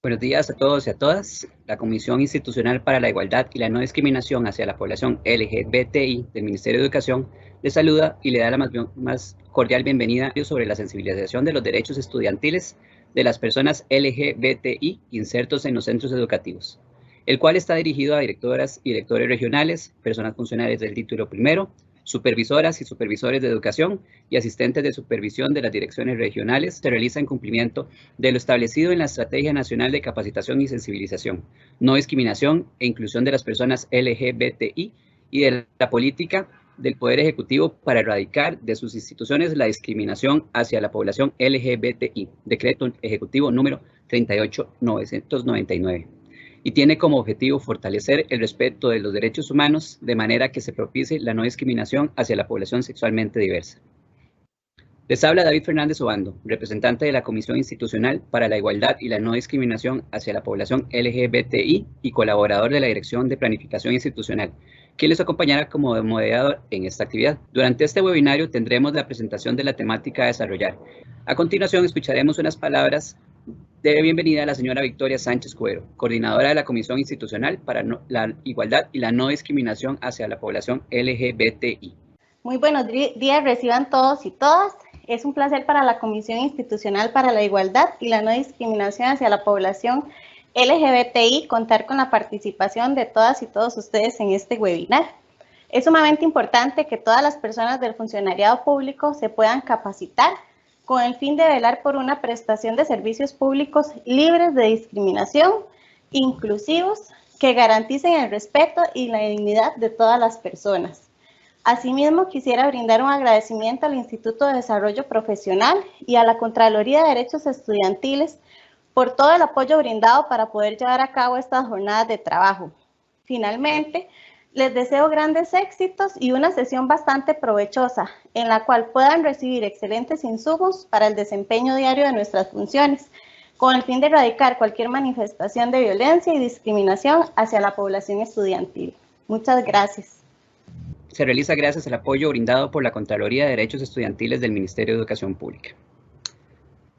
Buenos días a todos y a todas. La Comisión Institucional para la Igualdad y la No Discriminación hacia la población LGBTI del Ministerio de Educación les saluda y le da la más cordial bienvenida sobre la sensibilización de los derechos estudiantiles de las personas LGBTI insertos en los centros educativos, el cual está dirigido a directoras y directores regionales, personas funcionarias del título primero, supervisoras y supervisores de educación y asistentes de supervisión de las direcciones regionales. Se realiza en cumplimiento de lo establecido en la Estrategia Nacional de Capacitación y Sensibilización, No Discriminación e Inclusión de las Personas LGBTI y de la política del Poder Ejecutivo para erradicar de sus instituciones la discriminación hacia la población LGBTI, Decreto Ejecutivo número 38.999. Y tiene como objetivo fortalecer el respeto de los derechos humanos de manera que se propicie la no discriminación hacia la población sexualmente diversa. Les habla David Fernández Obando, representante de la Comisión Institucional para la Igualdad y la No Discriminación hacia la población LGBTI y colaborador de la Dirección de Planificación Institucional, que les acompañará como moderador en esta actividad. Durante este webinario tendremos la presentación de la temática a desarrollar. A continuación escucharemos unas palabras de bienvenida a la señora Victoria Sánchez Cuero, coordinadora de la Comisión Institucional para la Igualdad y la No Discriminación hacia la población LGBTI. Muy buenos días, reciban todos y todas. Es un placer para la Comisión Institucional para la Igualdad y la No Discriminación hacia la población LGBTI contar con la participación de todas y todos ustedes en este webinar. Es sumamente importante que todas las personas del funcionariado público se puedan capacitar con el fin de velar por una prestación de servicios públicos libres de discriminación, inclusivos, que garanticen el respeto y la dignidad de todas las personas. Asimismo, quisiera brindar un agradecimiento al Instituto de Desarrollo Profesional y a la Contraloría de Derechos Estudiantiles por todo el apoyo brindado para poder llevar a cabo estas jornadas de trabajo. Finalmente, les deseo grandes éxitos y una sesión bastante provechosa, en la cual puedan recibir excelentes insumos para el desempeño diario de nuestras funciones, con el fin de erradicar cualquier manifestación de violencia y discriminación hacia la población estudiantil. Muchas gracias. Se realiza gracias al apoyo brindado por la Contraloría de Derechos Estudiantiles del Ministerio de Educación Pública.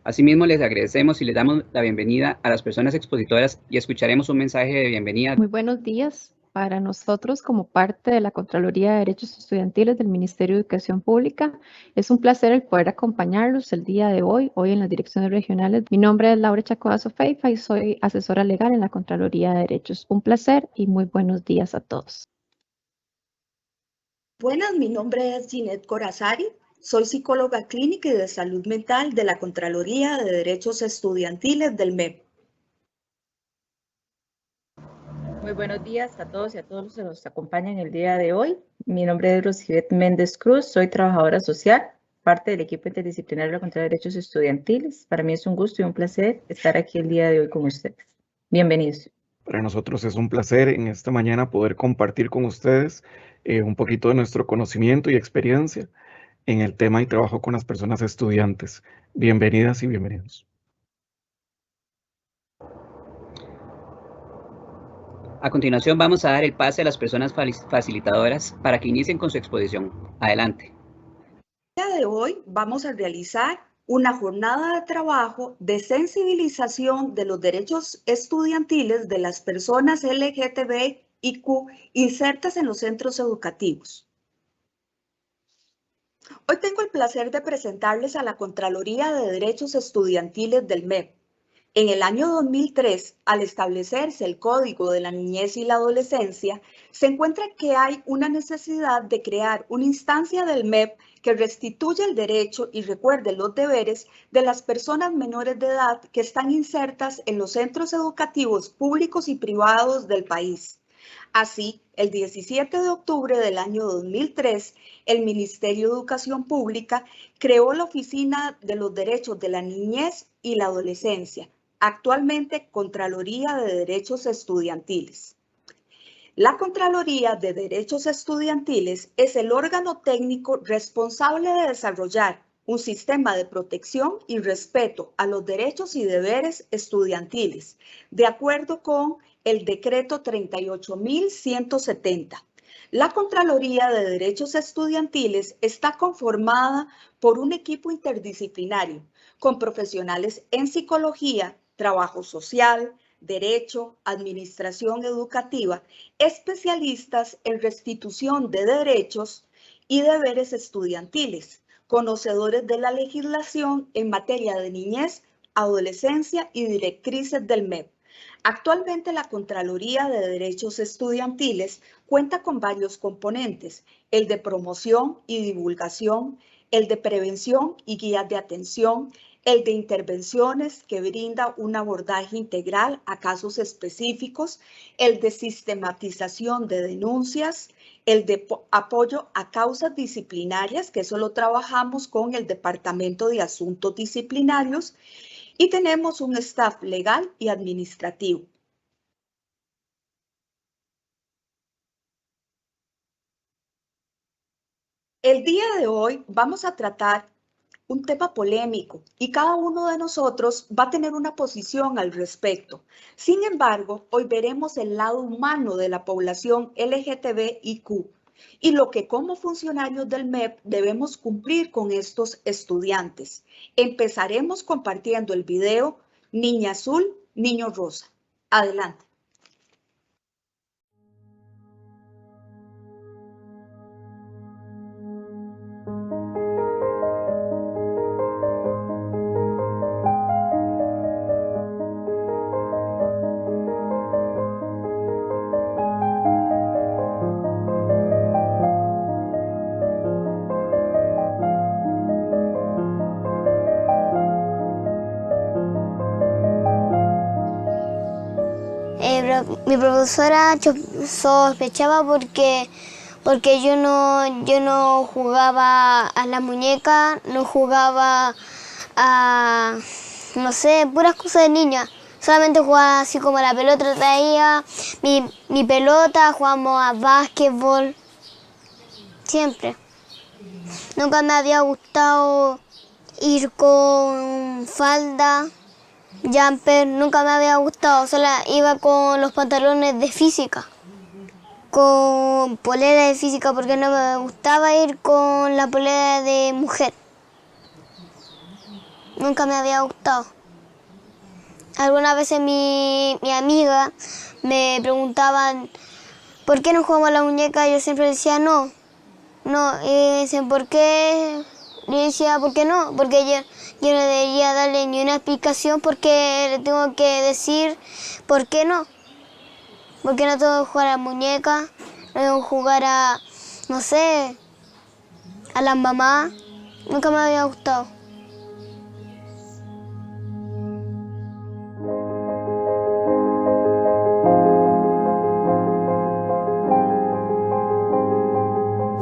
Asimismo, les agradecemos y les damos la bienvenida a las personas expositoras y escucharemos un mensaje de bienvenida. Muy buenos días. Para nosotros, como parte de la Contraloría de Derechos Estudiantiles del Ministerio de Educación Pública, es un placer el poder acompañarlos el día de hoy en las direcciones regionales. Mi nombre es Laura Chacoazo Feifa y soy asesora legal en la Contraloría de Derechos. Un placer y muy buenos días a todos. Buenas, mi nombre es Ginette Corazari. Soy psicóloga clínica y de salud mental de la Contraloría de Derechos Estudiantiles del MEP. Muy buenos días a todos y a todos los que nos acompañan el día de hoy. Mi nombre es Rosibeth Méndez Cruz, soy trabajadora social, parte del equipo interdisciplinario de la Contraloría de Derechos Estudiantiles. Para mí es un gusto y un placer estar aquí el día de hoy con ustedes. Bienvenidos. Para nosotros es un placer en esta mañana poder compartir con ustedes un poquito de nuestro conocimiento y experiencia en el tema y trabajo con las personas estudiantes. Bienvenidas y bienvenidos. A continuación vamos a dar el pase a las personas facilitadoras para que inicien con su exposición. Adelante. El día de hoy vamos a realizar una jornada de trabajo de sensibilización de los derechos estudiantiles de las personas LGTBIQ insertas en los centros educativos. Hoy tengo el placer de presentarles a la Contraloría de Derechos Estudiantiles del MEP. En el año 2003, al establecerse el Código de la Niñez y la Adolescencia, se encuentra que hay una necesidad de crear una instancia del MEP que restituya el derecho y recuerde los deberes de las personas menores de edad que están insertas en los centros educativos públicos y privados del país. Así, el 17 de octubre del año 2003, el Ministerio de Educación Pública creó la Oficina de los Derechos de la Niñez y la Adolescencia, actualmente Contraloría de Derechos Estudiantiles. La Contraloría de Derechos Estudiantiles es el órgano técnico responsable de desarrollar un sistema de protección y respeto a los derechos y deberes estudiantiles, de acuerdo con el Decreto 38.170. La Contraloría de Derechos Estudiantiles está conformada por un equipo interdisciplinario con profesionales en psicología, trabajo social, derecho, administración educativa, especialistas en restitución de derechos y deberes estudiantiles, conocedores de la legislación en materia de niñez, adolescencia y directrices del MEP. Actualmente la Contraloría de Derechos Estudiantiles cuenta con varios componentes, el de promoción y divulgación, el de prevención y guías de atención, el de intervenciones que brinda un abordaje integral a casos específicos, el de sistematización de denuncias, el de apoyo a causas disciplinarias, que eso lo trabajamos con el Departamento de Asuntos Disciplinarios, y tenemos un staff legal y administrativo. El día de hoy vamos a tratar un tema polémico y cada uno de nosotros va a tener una posición al respecto. Sin embargo, hoy veremos el lado humano de la población LGTBIQ y lo que como funcionarios del MEP debemos cumplir con estos estudiantes. Empezaremos compartiendo el video Niña Azul, Niño Rosa. Adelante. Mi profesora sospechaba porque yo no jugaba a la muñeca, no jugaba a, no sé, puras cosas de niña. Solamente jugaba así como la pelota, traía mi pelota, jugamos a básquetbol, siempre. Nunca me había gustado ir con falda, jumper, nunca me había gustado, solo iba con los pantalones de física, con polera de física porque no me gustaba ir con la polera de mujer. Nunca me había gustado. Algunas veces mi amiga me preguntaban ¿por qué no jugamos a la muñeca? Yo siempre decía no, y dicen ¿por qué? Yo decía ¿por qué no? Porque yo no debería darle ni una explicación porque le tengo que decir ¿por qué no? Porque no tengo que jugar a la muñeca, no tengo que jugar a, no sé, a las mamás. Nunca me había gustado.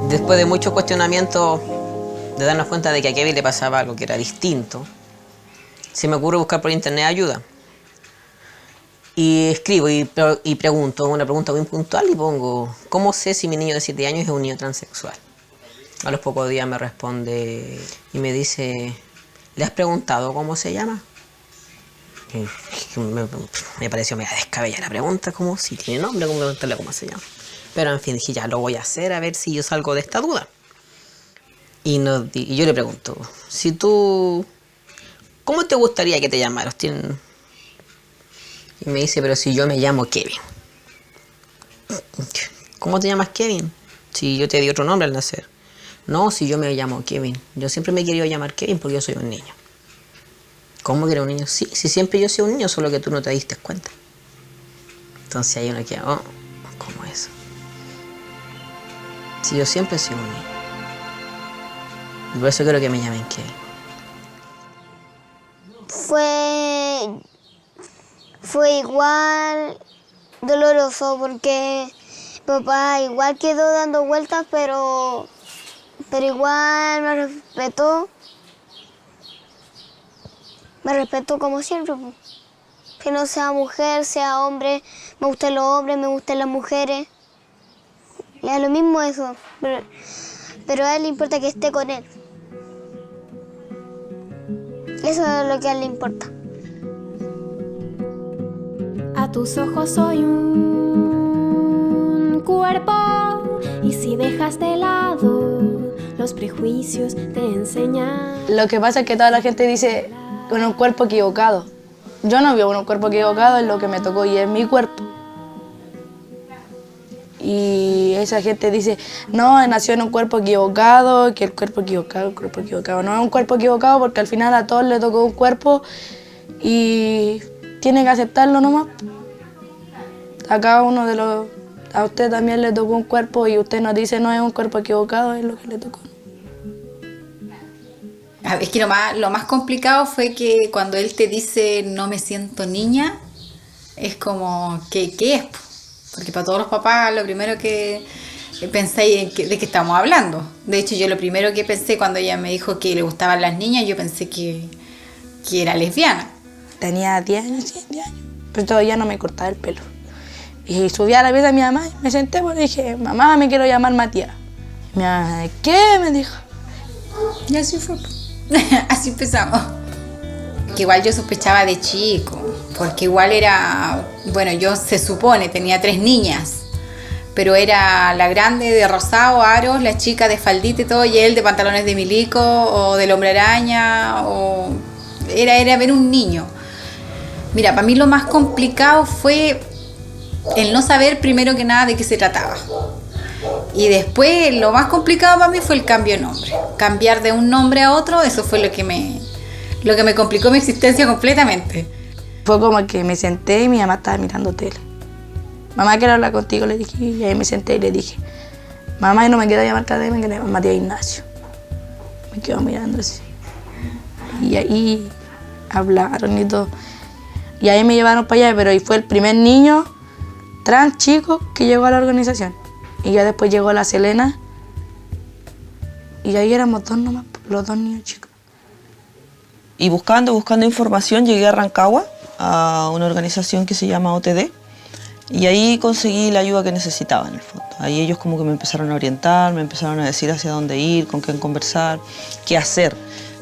Después de mucho cuestionamiento, de darnos cuenta de que a Kevin le pasaba algo que era distinto, se me ocurre buscar por internet ayuda. Y escribo y pregunto, una pregunta muy puntual y pongo, ¿cómo sé si mi niño de 7 años es un niño transexual? A los pocos días me responde y me dice, ¿le has preguntado cómo se llama? Y me pareció media descabellada la pregunta, como si tiene nombre, como preguntarle cómo se llama. Pero en fin, dije, ya lo voy a hacer a ver si yo salgo de esta duda. Y yo le pregunto, si tú, ¿cómo te gustaría que te llamaras? Y me dice, pero si yo me llamo Kevin. ¿Cómo te llamas Kevin? Si yo te di otro nombre al nacer. No, si yo me llamo Kevin. Yo siempre me he querido llamar Kevin porque yo soy un niño. ¿Cómo que era un niño? Sí, si siempre yo soy un niño, solo que tú no te diste cuenta. Entonces hay uno que, ¿cómo es? Si yo siempre he sido un niño. Y por eso quiero que me llamen Kevin. Fue igual doloroso porque papá igual quedó dando vueltas, pero igual me respetó. Me respetó como siempre. Que no sea mujer, sea hombre, me gustan los hombres, me gustan las mujeres. Le da lo mismo eso, pero a él le importa que esté con él. Eso es lo que a él le importa. A tus ojos soy un cuerpo y si dejas de lado los prejuicios te enseñan. Lo que pasa es que toda la gente dice con un cuerpo equivocado. Yo no vivo en un cuerpo equivocado, es lo que me tocó y es mi cuerpo. Y esa gente dice, no, nació en un cuerpo equivocado, que el cuerpo equivocado, el cuerpo equivocado. No es un cuerpo equivocado porque al final a todos les tocó un cuerpo y tiene que aceptarlo nomás. A cada uno de los... A usted también le tocó un cuerpo y usted nos dice, no es un cuerpo equivocado, es lo que le tocó. Es que lo más complicado fue que cuando él te dice, no me siento niña, es como, ¿qué es? Porque para todos los papás lo primero que pensáis de qué estamos hablando. De hecho, yo lo primero que pensé cuando ella me dijo que le gustaban las niñas, yo pensé que era lesbiana. Tenía 10 años, 10 años, pero todavía no me cortaba el pelo. Y subí a la pieza de mi mamá y me senté y dije, mamá, me quiero llamar Matías. Y mi mamá, ¿qué? Me dijo. Y así fue. Así empezamos. Que igual yo sospechaba de chico, porque igual era, bueno, yo se supone, tenía 3 niñas, pero era la grande de rosado, aros, la chica de faldita y todo, y él de pantalones de milico, o del hombre araña, o era ver un niño. Mira, para mí lo más complicado fue el no saber primero que nada de qué se trataba. Y después lo más complicado para mí fue el cambio de nombre. Cambiar de un nombre a otro, eso fue lo que me complicó mi existencia completamente. Fue como que me senté y mi mamá estaba mirando tele. Mamá, quiero hablar contigo, le dije. Y ahí me senté y le dije, mamá, no me quiero llamar Tadeo, me quiero llamar Matías Ignacio. Me quedo mirando así. Y ahí hablaron y todo. Y ahí me llevaron para allá, pero ahí fue el primer niño trans chico que llegó a la organización. Y ya después llegó la Selena. Y ahí éramos 2 nomás, los 2 niños chicos. Y buscando información llegué a Rancagua, a una organización que se llama OTD. Y ahí conseguí la ayuda que necesitaba en el fondo. Ahí ellos como que me empezaron a orientar, me empezaron a decir hacia dónde ir, con quién conversar, qué hacer.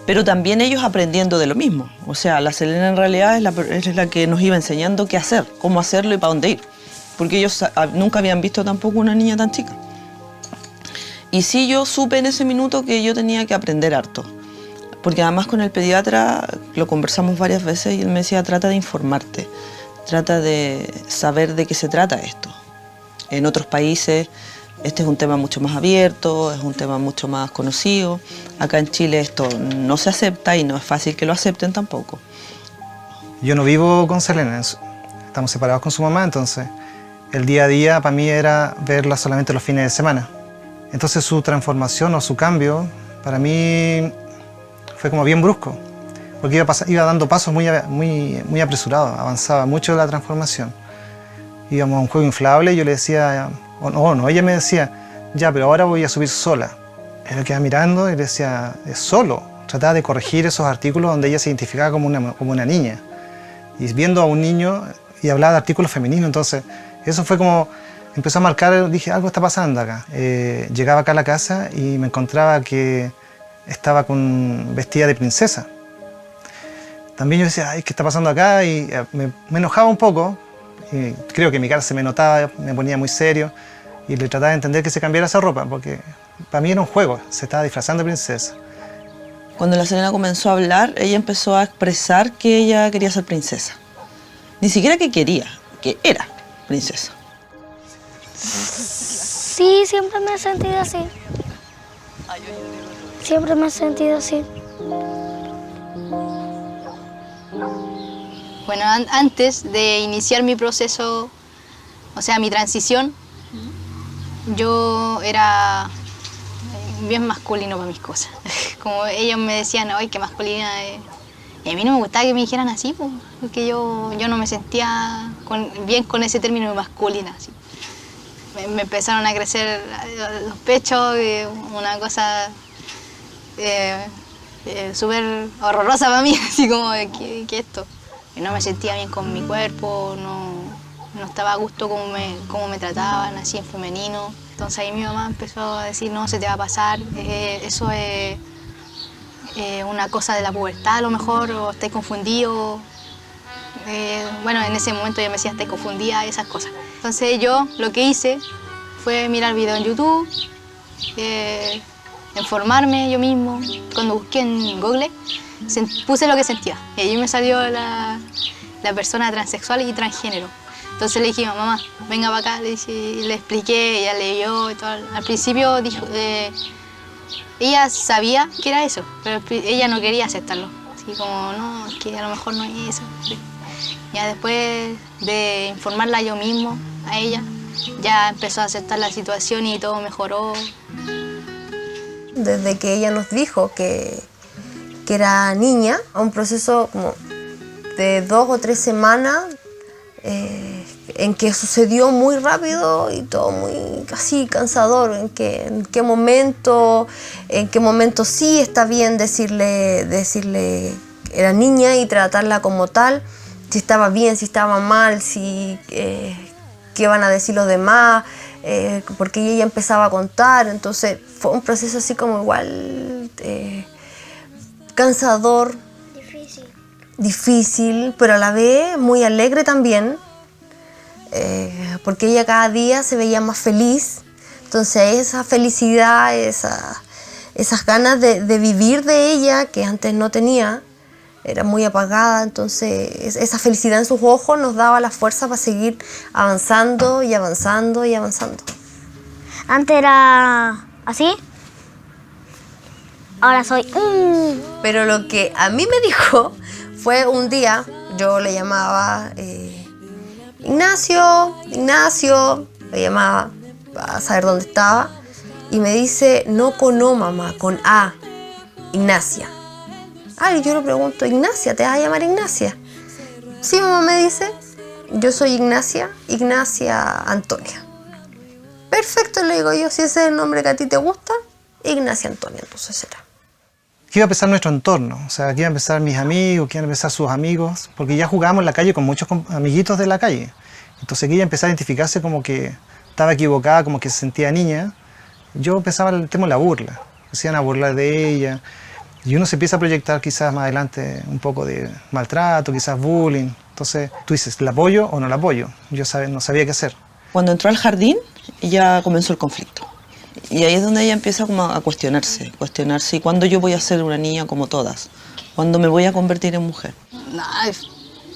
Pero también ellos aprendiendo de lo mismo. O sea, la Selena en realidad es la que nos iba enseñando qué hacer, cómo hacerlo y para dónde ir. Porque ellos nunca habían visto tampoco una niña tan chica. Y sí, yo supe en ese minuto que yo tenía que aprender harto. Porque además con el pediatra lo conversamos varias veces y él me decía, trata de informarte, trata de saber de qué se trata esto. En otros países este es un tema mucho más abierto, es un tema mucho más conocido. Acá en Chile esto no se acepta y no es fácil que lo acepten tampoco. Yo no vivo con Selena, estamos separados con su mamá, entonces el día a día para mí era verla solamente los fines de semana. Entonces su transformación o su cambio para mí fue como bien brusco, porque iba dando pasos muy apresurados, avanzaba mucho la transformación. Íbamos a un juego inflable y yo le decía, ella me decía, ya, pero ahora voy a subir sola. Él me quedaba mirando y le decía, es solo. Trataba de corregir esos artículos donde ella se identificaba como una niña. Y viendo a un niño y hablaba de artículos femeninos, entonces eso fue como, empezó a marcar, dije, algo está pasando acá. Llegaba acá a la casa y me encontraba que estaba vestida de princesa. También yo decía, ay, ¿qué está pasando acá? Y me enojaba un poco, y creo que mi cara se me notaba, me ponía muy serio, y le trataba de entender que se cambiara esa ropa, porque para mí era un juego, se estaba disfrazando de princesa. Cuando la Selena comenzó a hablar, ella empezó a expresar que ella quería ser princesa. Ni siquiera que quería, que era princesa. Sí, siempre me he sentido así. Siempre me he sentido así. Bueno, antes de iniciar mi proceso, o sea, mi transición, yo era bien masculino para mis cosas. Como ellos me decían, ay, qué masculina es. Y a mí no me gustaba que me dijeran así, porque yo no me sentía bien con ese término de masculina. Así. Me empezaron a crecer los pechos, una cosa súper horrorosa para mí, así como, ¿qué esto? Y no me sentía bien con mi cuerpo, no estaba a gusto cómo me trataban, así en femenino. Entonces ahí mi mamá empezó a decir, no, se te va a pasar, eso es una cosa de la pubertad a lo mejor, o estáis confundido. Bueno, en ese momento ella me decía, estáis confundida, esas cosas. Entonces yo lo que hice fue mirar videos en YouTube, informarme yo mismo. Cuando busqué en Google, puse lo que sentía. Y ahí me salió la persona transexual y transgénero. Entonces le dije, mamá, venga para acá, le expliqué, ella leyó y todo. Al principio dijo, ella sabía que era eso, pero ella no quería aceptarlo. Así como, no, es que a lo mejor no es eso. Ya después de informarla yo mismo a ella, ya empezó a aceptar la situación y todo mejoró. Desde que ella nos dijo que era niña, a un proceso como de 2 o 3 semanas, en que sucedió muy rápido y todo muy así cansador, en qué momento sí está bien decirle era niña y tratarla como tal, si estaba bien, si estaba mal, si qué van a decir los demás, porque ella empezaba a contar. Entonces fue un proceso así como igual cansador, difícil, pero a la vez muy alegre también, porque ella cada día se veía más feliz. Entonces esa felicidad, esas ganas de vivir de ella que antes no tenía, era muy apagada. Entonces esa felicidad en sus ojos nos daba la fuerza para seguir avanzando y avanzando y avanzando. Antes era así, ahora soy... Pero lo que a mí me dijo fue un día, yo le llamaba Ignacio, le llamaba para saber dónde estaba, y me dice, no con O, mamá, con A, Ignacia. Y yo le pregunto, Ignacia, ¿te vas a llamar Ignacia? Sí, mamá, me dice, yo soy Ignacia Antonia. Perfecto, le digo yo, si ese es el nombre que a ti te gusta, Ignacia Antonia, entonces será. ¿Qué iba a empezar nuestro entorno? O sea, ¿qué iban a empezar mis amigos? ¿Qué iban a empezar sus amigos? Porque ya jugábamos en la calle con muchos amiguitos de la calle. Entonces, que ella empezaba a identificarse como que estaba equivocada, como que se sentía niña. Yo empezaba el tema de la burla. Hacían a burlar de ella. Y uno se empieza a proyectar quizás más adelante un poco de maltrato, quizás bullying. Entonces, tú dices, ¿la apoyo o no la apoyo? Yo no sabía qué hacer. Cuando entró al jardín, ya comenzó el conflicto. Y ahí es donde ella empieza como a cuestionarse, ¿y cuándo yo voy a ser una niña como todas? ¿Cuándo me voy a convertir en mujer?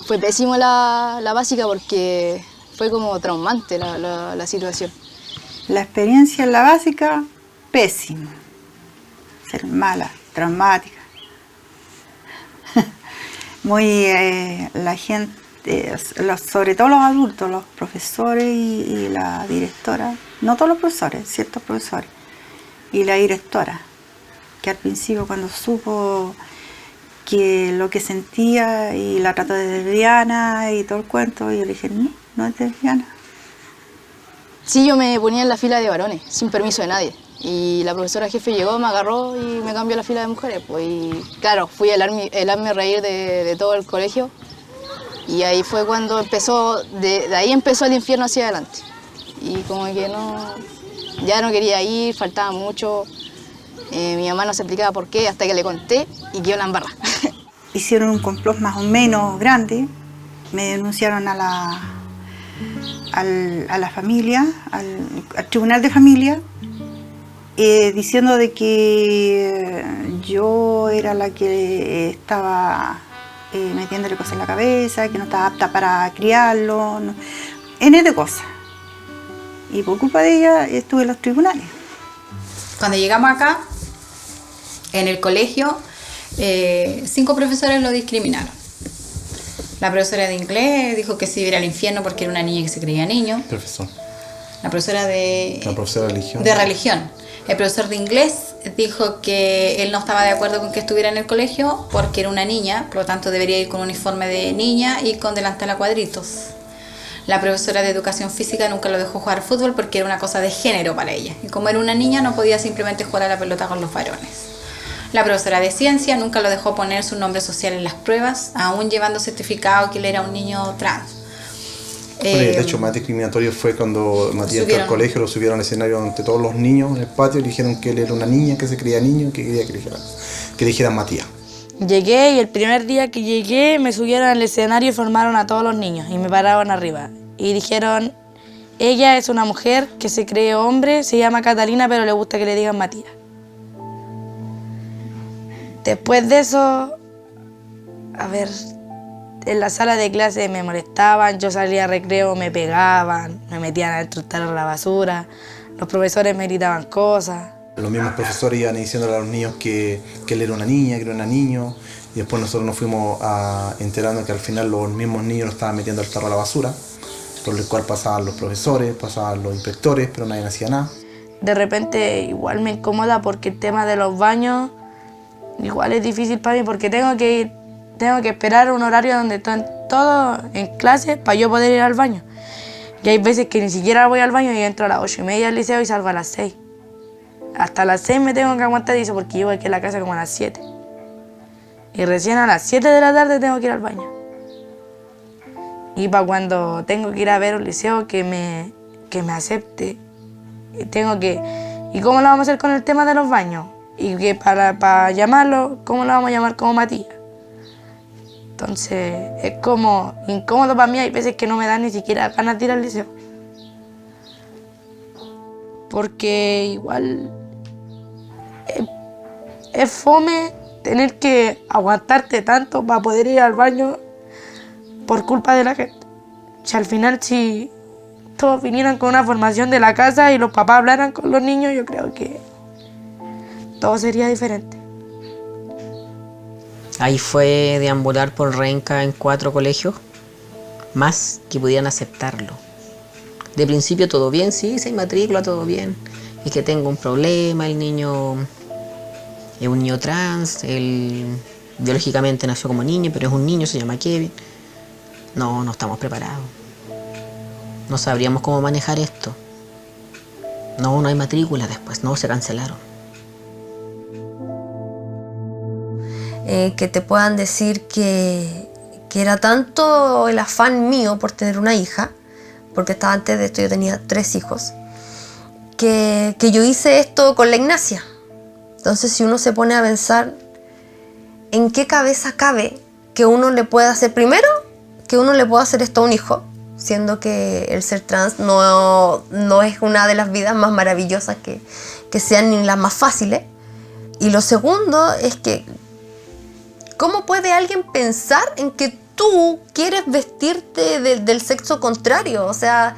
Fue pésimo la básica porque fue como traumante la situación. La experiencia en la básica, pésima. Ser mala, traumática. Muy, la gente, sobre todo los adultos, los profesores y la directora, no todos los profesores, ciertos profesores, y la directora, que al principio cuando supo que lo que sentía y la trató de lesbiana y todo el cuento, yo le dije, no es lesbiana. Sí, yo me ponía en la fila de varones, sin permiso de nadie. Y la profesora jefe llegó, me agarró y me cambió a la fila de mujeres. Pues, y claro, fui el hazme reír de todo el colegio. Y ahí fue cuando empezó, de ahí empezó el infierno hacia adelante. Y como que ya no quería ir, faltaba mucho. Mi mamá no se explicaba por qué, hasta que le conté y quedó la embarra. Hicieron un complot más o menos grande, me denunciaron a la familia, al tribunal de familia, diciendo de que yo era la que estaba metiéndole cosas en la cabeza, que no estaba apta para criarlo, N de cosas. Y por culpa de ella estuve en los tribunales. Cuando llegamos acá, en el colegio, 5 profesores lo discriminaron. La profesora de inglés dijo que se iba al infierno porque era una niña que se creía niño. Profesor. La profesora de religión. De religión. El profesor de inglés dijo que él no estaba de acuerdo con que estuviera en el colegio porque era una niña, por lo tanto debería ir con uniforme de niña y con delantal a cuadritos. La profesora de educación física nunca lo dejó jugar fútbol porque era una cosa de género para ella. Y como era una niña no podía simplemente jugar a la pelota con los varones. La profesora de ciencia nunca lo dejó poner su nombre social en las pruebas, aún llevando certificado que él era un niño trans. El hecho más discriminatorio fue cuando Matías entró al colegio, lo subieron al escenario ante todos los niños en el patio y le dijeron que él era una niña, que se creía niño y que quería que le dijeran Matías. Llegué y el primer día que llegué me subieron al escenario y formaron a todos los niños y me pararon arriba. Y dijeron, ella es una mujer que se cree hombre, se llama Catalina, pero le gusta que le digan Matías. Después de eso, en la sala de clase me molestaban, yo salía a recreo, me pegaban, me metían adentro de la basura, los profesores me gritaban cosas. Los mismos profesores iban diciéndole a los niños que él era una niña, que era un niño, y después nosotros nos fuimos enterando que al final los mismos niños los estaban metiendo al tarro a la basura, por el cual pasaban los profesores, pasaban los inspectores, pero nadie hacía nada. De repente igual me incomoda porque el tema de los baños igual es difícil para mí porque tengo que esperar un horario donde están todos en clase para yo poder ir al baño. Y hay veces que ni siquiera voy al baño y entro a las 8:30 al liceo y salgo a las 6. Hasta las 6 me tengo que aguantar y eso porque llego aquí a la casa como a las 7. Y recién a las 7 de la tarde tengo que ir al baño. Y para cuando tengo que ir a ver un liceo que me acepte, ¿y cómo lo vamos a hacer con el tema de los baños? Y que para llamarlo, ¿cómo lo vamos a llamar como Matías? Entonces es como incómodo para mí, hay veces que no me dan ni siquiera ganas de ir al liceo. Porque igual es fome tener que aguantarte tanto para poder ir al baño por culpa de la gente. Si al final si todos vinieran con una formación de la casa y los papás hablaran con los niños, yo creo que todo sería diferente. Ahí fue deambular por Renca en 4 colegios, más que pudieran aceptarlo. De principio todo bien, sí, se matrícula, todo bien. Es que tengo un problema, el niño es un niño trans, él biológicamente nació como niño, pero es un niño, se llama Kevin. No estamos preparados. No sabríamos cómo manejar esto. No hay matrícula después, no, se cancelaron. Que te puedan decir que era tanto el afán mío por tener una hija, porque estaba antes de esto, yo tenía 3 hijos, que yo hice esto con la Ignacia. Entonces, si uno se pone a pensar en qué cabeza cabe que uno le pueda hacer, primero, que uno le pueda hacer esto a un hijo, siendo que el ser trans no es una de las vidas más maravillosas que sean ni las más fáciles. Y lo segundo es que ¿cómo puede alguien pensar en que tú quieres vestirte del sexo contrario? O sea,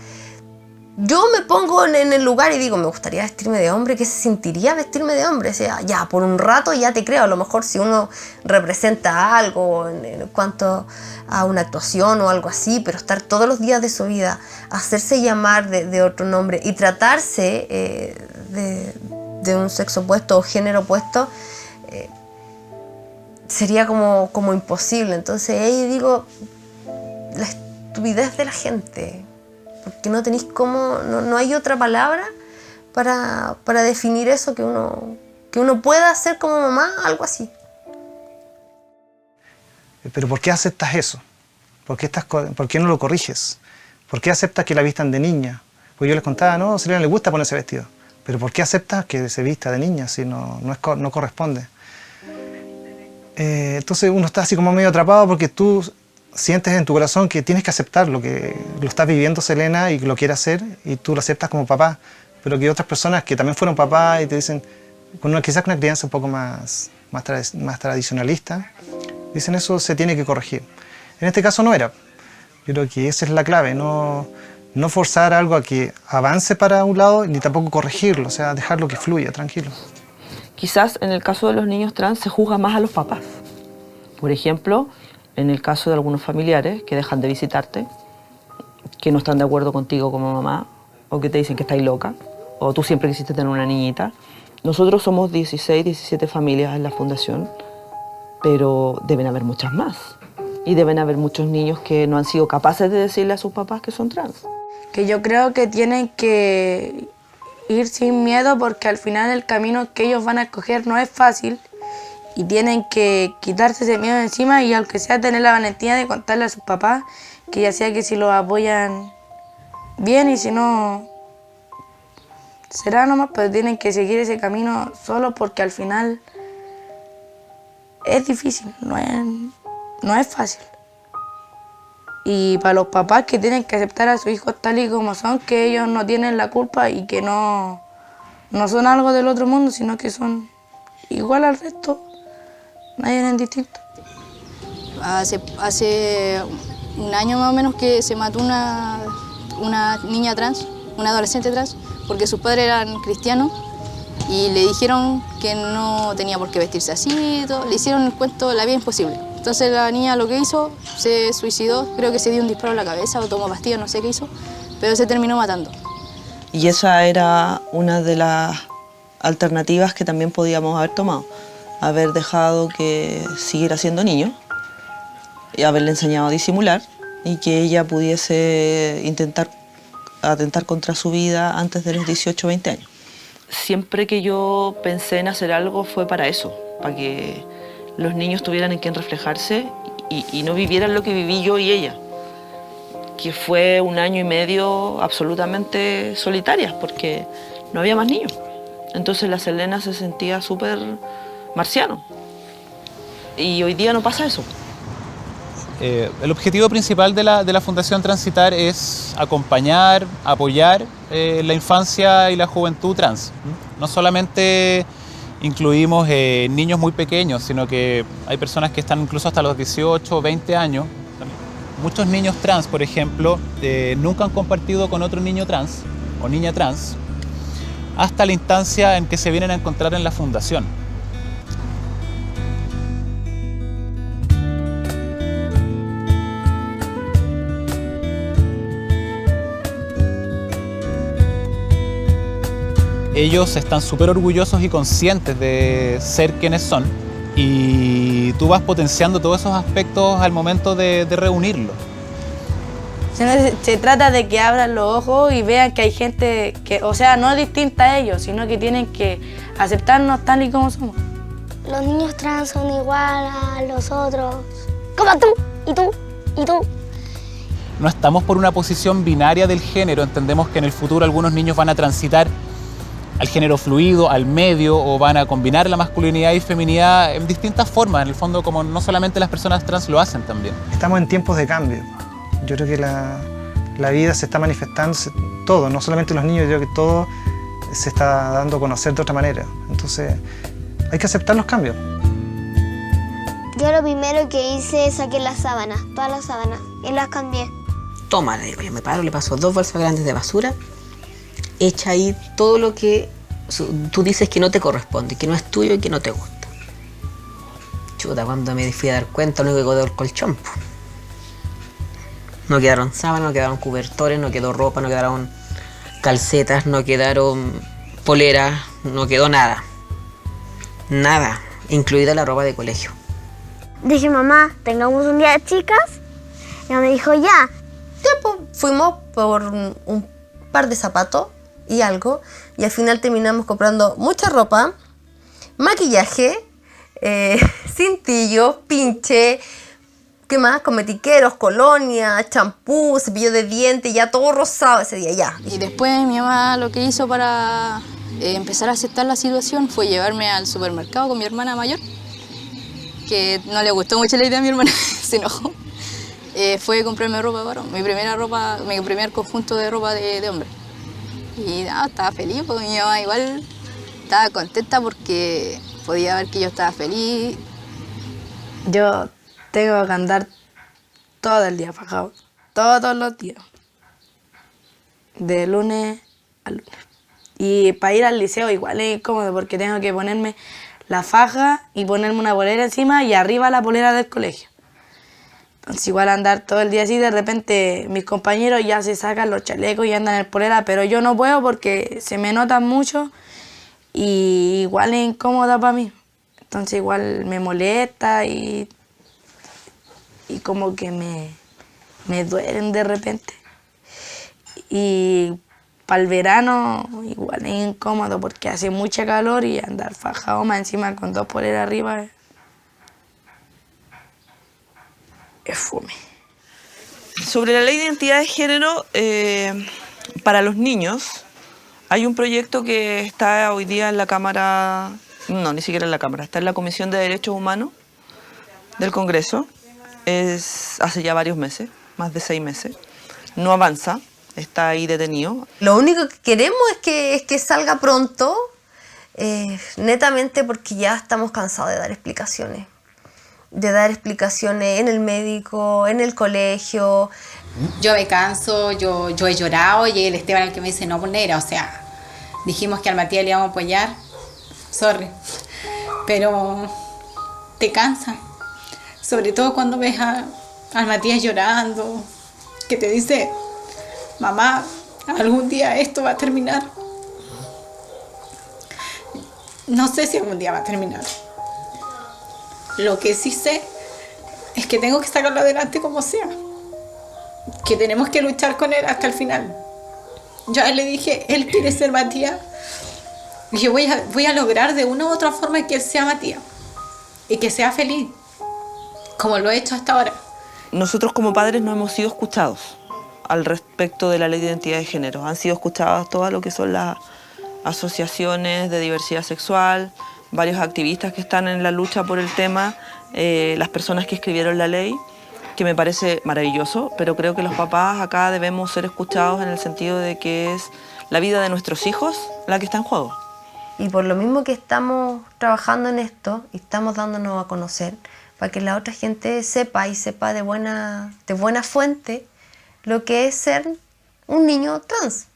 yo me pongo en el lugar y digo, me gustaría vestirme de hombre, ¿qué se sentiría vestirme de hombre? O sea, ya, por un rato ya te creo, a lo mejor si uno representa algo en cuanto a una actuación o algo así, pero estar todos los días de su vida, hacerse llamar de otro nombre y tratarse de un sexo opuesto o género opuesto, sería como imposible. Entonces ahí digo, la estupidez de la gente, porque no tenéis cómo, no hay otra palabra para definir eso que uno pueda hacer como mamá, algo así. Pero ¿por qué aceptas eso? ¿Por qué no lo corriges? ¿Por qué aceptas que la vistan de niña? Pues yo les contaba, no, a Selena le gusta ponerse vestido, pero ¿por qué aceptas que se vista de niña si no corresponde? Entonces uno está así como medio atrapado porque tú sientes en tu corazón que tienes que aceptarlo, que lo estás viviendo Selena y que lo quiere hacer y tú lo aceptas como papá, pero que otras personas que también fueron papás y te dicen, quizás con una crianza un poco más tradicionalista, dicen eso se tiene que corregir. En este caso no era. Yo creo que esa es la clave, no forzar algo a que avance para un lado ni tampoco corregirlo, o sea, dejarlo que fluya, tranquilo. Quizás en el caso de los niños trans se juzga más a los papás. Por ejemplo, en el caso de algunos familiares que dejan de visitarte, que no están de acuerdo contigo como mamá, o que te dicen que estáis loca, o tú siempre quisiste tener una niñita. Nosotros somos 16, 17 familias en la fundación, pero deben haber muchas más. Y deben haber muchos niños que no han sido capaces de decirle a sus papás que son trans. Que yo creo que tienen que ir sin miedo porque al final el camino que ellos van a escoger no es fácil y tienen que quitarse ese miedo de encima y aunque sea tener la valentía de contarle a sus papás que ya sea que si los apoyan bien y si no será nomás, pero tienen que seguir ese camino solo porque al final es difícil, no es fácil. Y para los papás que tienen que aceptar a sus hijos tal y como son, que ellos no tienen la culpa y que no son algo del otro mundo, sino que son igual al resto, nadie es distinto. Hace un año más o menos que se mató una niña trans, una adolescente trans, porque sus padres eran cristianos y le dijeron que no tenía por qué vestirse así, todo. Le hicieron el cuento la vida imposible. Entonces la niña lo que hizo, se suicidó, creo que se dio un disparo en la cabeza o tomó pastillas, no sé qué hizo, pero se terminó matando. Y esa era una de las alternativas que también podíamos haber tomado. Haber dejado que siguiera siendo niño y haberle enseñado a disimular y que ella pudiese intentar atentar contra su vida antes de los 18 o 20 años. Siempre que yo pensé en hacer algo fue para eso, para que los niños tuvieran en quién reflejarse y no vivieran lo que viví yo y ella, que fue un año y medio absolutamente solitarias porque no había más niños. Entonces la Selena se sentía súper marciano y hoy día no pasa eso. El objetivo principal de la Fundación Transitar es acompañar, apoyar la infancia y la juventud trans. No solamente incluimos niños muy pequeños, sino que hay personas que están incluso hasta los 18 o 20 años. Muchos niños trans, por ejemplo, nunca han compartido con otro niño trans o niña trans hasta la instancia en que se vienen a encontrar en la fundación. Ellos están súper orgullosos y conscientes de ser quienes son y tú vas potenciando todos esos aspectos al momento de reunirlos. Se trata de que abran los ojos y vean que hay gente que, o sea, no distinta a ellos, sino que tienen que aceptarnos tal y como somos. Los niños trans son igual a los otros, como tú, y tú, y tú. No estamos por una posición binaria del género, entendemos que en el futuro algunos niños van a transitar al género fluido, al medio, o van a combinar la masculinidad y feminidad en distintas formas, en el fondo como no solamente las personas trans lo hacen también. Estamos en tiempos de cambio. Yo creo que la vida se está manifestando todo, no solamente los niños, yo creo que todo se está dando a conocer de otra manera. Entonces hay que aceptar los cambios. Yo lo primero que hice es saqué las sábanas, todas las sábanas, y las cambié. Toma, le digo, yo me paro, le paso 2 bolsas grandes de basura, echa ahí todo lo que tú dices que no te corresponde, que no es tuyo y que no te gusta. Chuta, cuando me fui a dar cuenta, lo único que quedó el colchón. No quedaron sábanas, no quedaron cobertores, no quedó ropa, no quedaron calcetas, no quedaron poleras, no quedó nada. Nada, incluida la ropa de colegio. Dije, mamá, tengamos un día de chicas. Y ella me dijo, ya. Fuimos por un par de zapatos y algo, y al final terminamos comprando mucha ropa, maquillaje, cintillos, pinche, ¿qué más? Cosmetiqueros, colonia, champú, cepillo de dientes, ya todo rosado ese día, ya. Y después mi mamá lo que hizo para empezar a aceptar la situación fue llevarme al supermercado con mi hermana mayor, que no le gustó mucho la idea a mi hermana, se enojó. Fue comprarme ropa de varón, mi primer conjunto de ropa de hombre. Y estaba feliz, porque mi mamá igual estaba contenta porque podía ver que yo estaba feliz. Yo tengo que andar todo el día fajado, todos los días, de lunes a lunes. Y para ir al liceo igual es incómodo porque tengo que ponerme la faja y ponerme una polera encima y arriba la polera del colegio. Entonces igual andar todo el día así, de repente mis compañeros ya se sacan los chalecos y andan en polera, pero yo no puedo porque se me notan mucho y igual es incómoda para mí. Entonces igual me molesta y como que me duelen de repente. Y para el verano igual es incómodo porque hace mucha calor y andar fajado más encima con 2 poleras arriba es fome. Sobre la ley de identidad de género, para los niños, hay un proyecto que está hoy día en la Cámara, no, ni siquiera en la Cámara, está en la Comisión de Derechos Humanos del Congreso, hace ya varios meses, más de 6 meses, no avanza, está ahí detenido. Lo único que queremos es que salga pronto, netamente porque ya estamos cansados de dar explicaciones. de dar explicaciones en el médico, en el colegio. Yo me canso, yo he llorado y el Esteban el que me dice no ponera, o sea, dijimos que al Matías le íbamos a apoyar, sorry, pero te cansa, sobre todo cuando ves al Matías llorando, que te dice, mamá, algún día esto va a terminar. No sé si algún día va a terminar. Lo que sí sé es que tengo que sacarlo adelante como sea. Que tenemos que luchar con él hasta el final. Yo a él le dije, él quiere ser Matías. Y yo voy a lograr de una u otra forma que él sea Matías. Y que sea feliz, como lo he hecho hasta ahora. Nosotros como padres no hemos sido escuchados al respecto de la ley de identidad de género. Han sido escuchadas todas lo que son las asociaciones de diversidad sexual, varios activistas que están en la lucha por el tema, las personas que escribieron la ley, que me parece maravilloso, pero creo que los papás acá debemos ser escuchados en el sentido de que es la vida de nuestros hijos la que está en juego. Y por lo mismo que estamos trabajando en esto y estamos dándonos a conocer, para que la otra gente sepa y sepa de buena fuente lo que es ser un niño trans.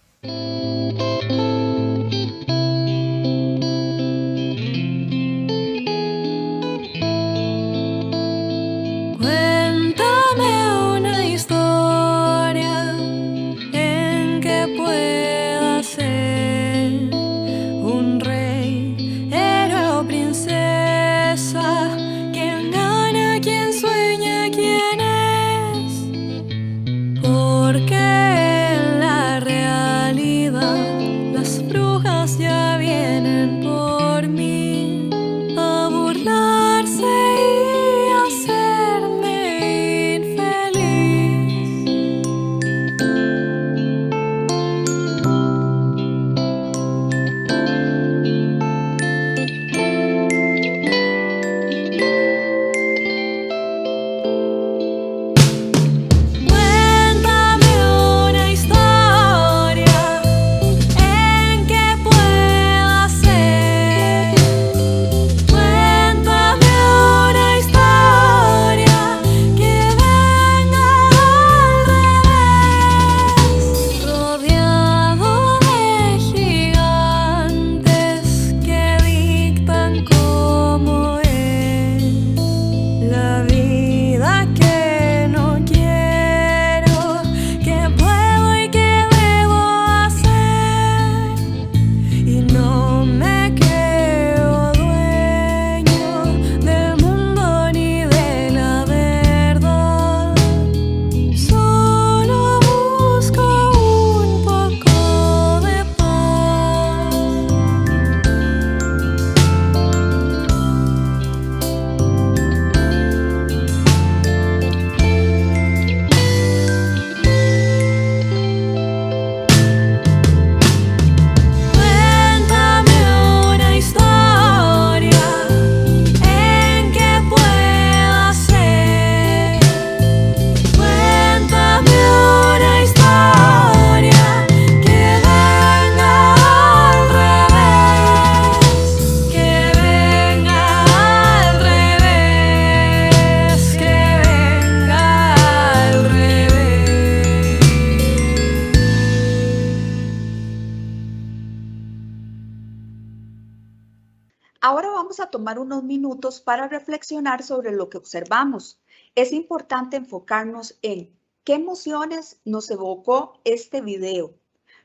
Ahora vamos a tomar unos minutos para reflexionar sobre lo que observamos. Es importante enfocarnos en qué emociones nos evocó este video.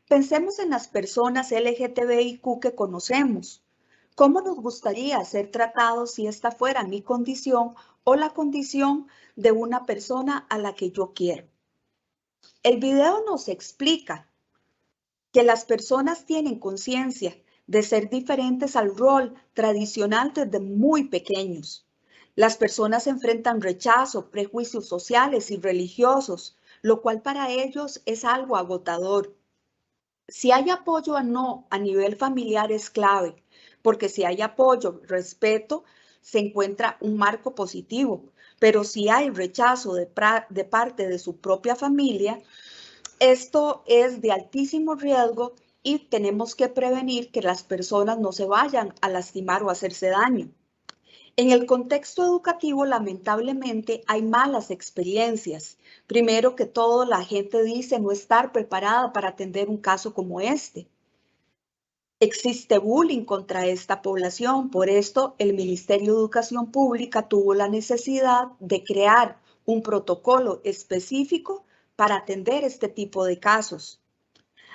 Pensemos en las personas LGTBIQ que conocemos. ¿Cómo nos gustaría ser tratados si esta fuera mi condición o la condición de una persona a la que yo quiero? El video nos explica que las personas tienen conciencia de ser diferentes al rol tradicional desde muy pequeños. Las personas enfrentan rechazo, prejuicios sociales y religiosos, lo cual para ellos es algo agotador. Si hay apoyo o no a nivel familiar es clave, porque si hay apoyo, respeto, se encuentra un marco positivo, pero si hay rechazo de parte de su propia familia, esto es de altísimo riesgo y tenemos que prevenir que las personas no se vayan a lastimar o hacerse daño. En el contexto educativo, lamentablemente, hay malas experiencias. Primero que todo, la gente dice no estar preparada para atender un caso como este. Existe bullying contra esta población, por esto el Ministerio de Educación Pública tuvo la necesidad de crear un protocolo específico para atender este tipo de casos.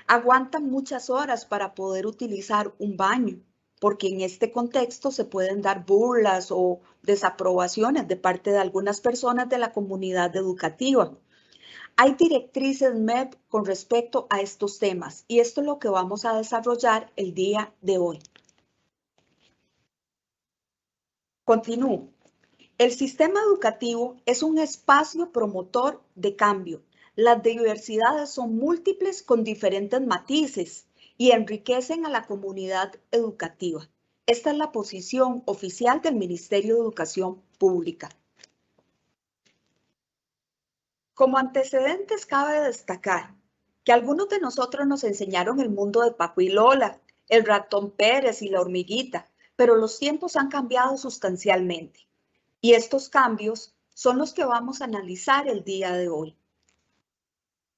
Aguantan muchas horas para poder utilizar un baño, porque en este contexto se pueden dar burlas o desaprobaciones de parte de algunas personas de la comunidad educativa. Hay directrices MEP con respecto a estos temas y esto es lo que vamos a desarrollar el día de hoy. Continúo. El sistema educativo es un espacio promotor de cambio. Las diversidades son múltiples con diferentes matices y enriquecen a la comunidad educativa. Esta es la posición oficial del Ministerio de Educación Pública. Como antecedentes cabe destacar que algunos de nosotros nos enseñaron el mundo de Paco y Lola, el ratón Pérez y la hormiguita, pero los tiempos han cambiado sustancialmente. Y estos cambios son los que vamos a analizar el día de hoy.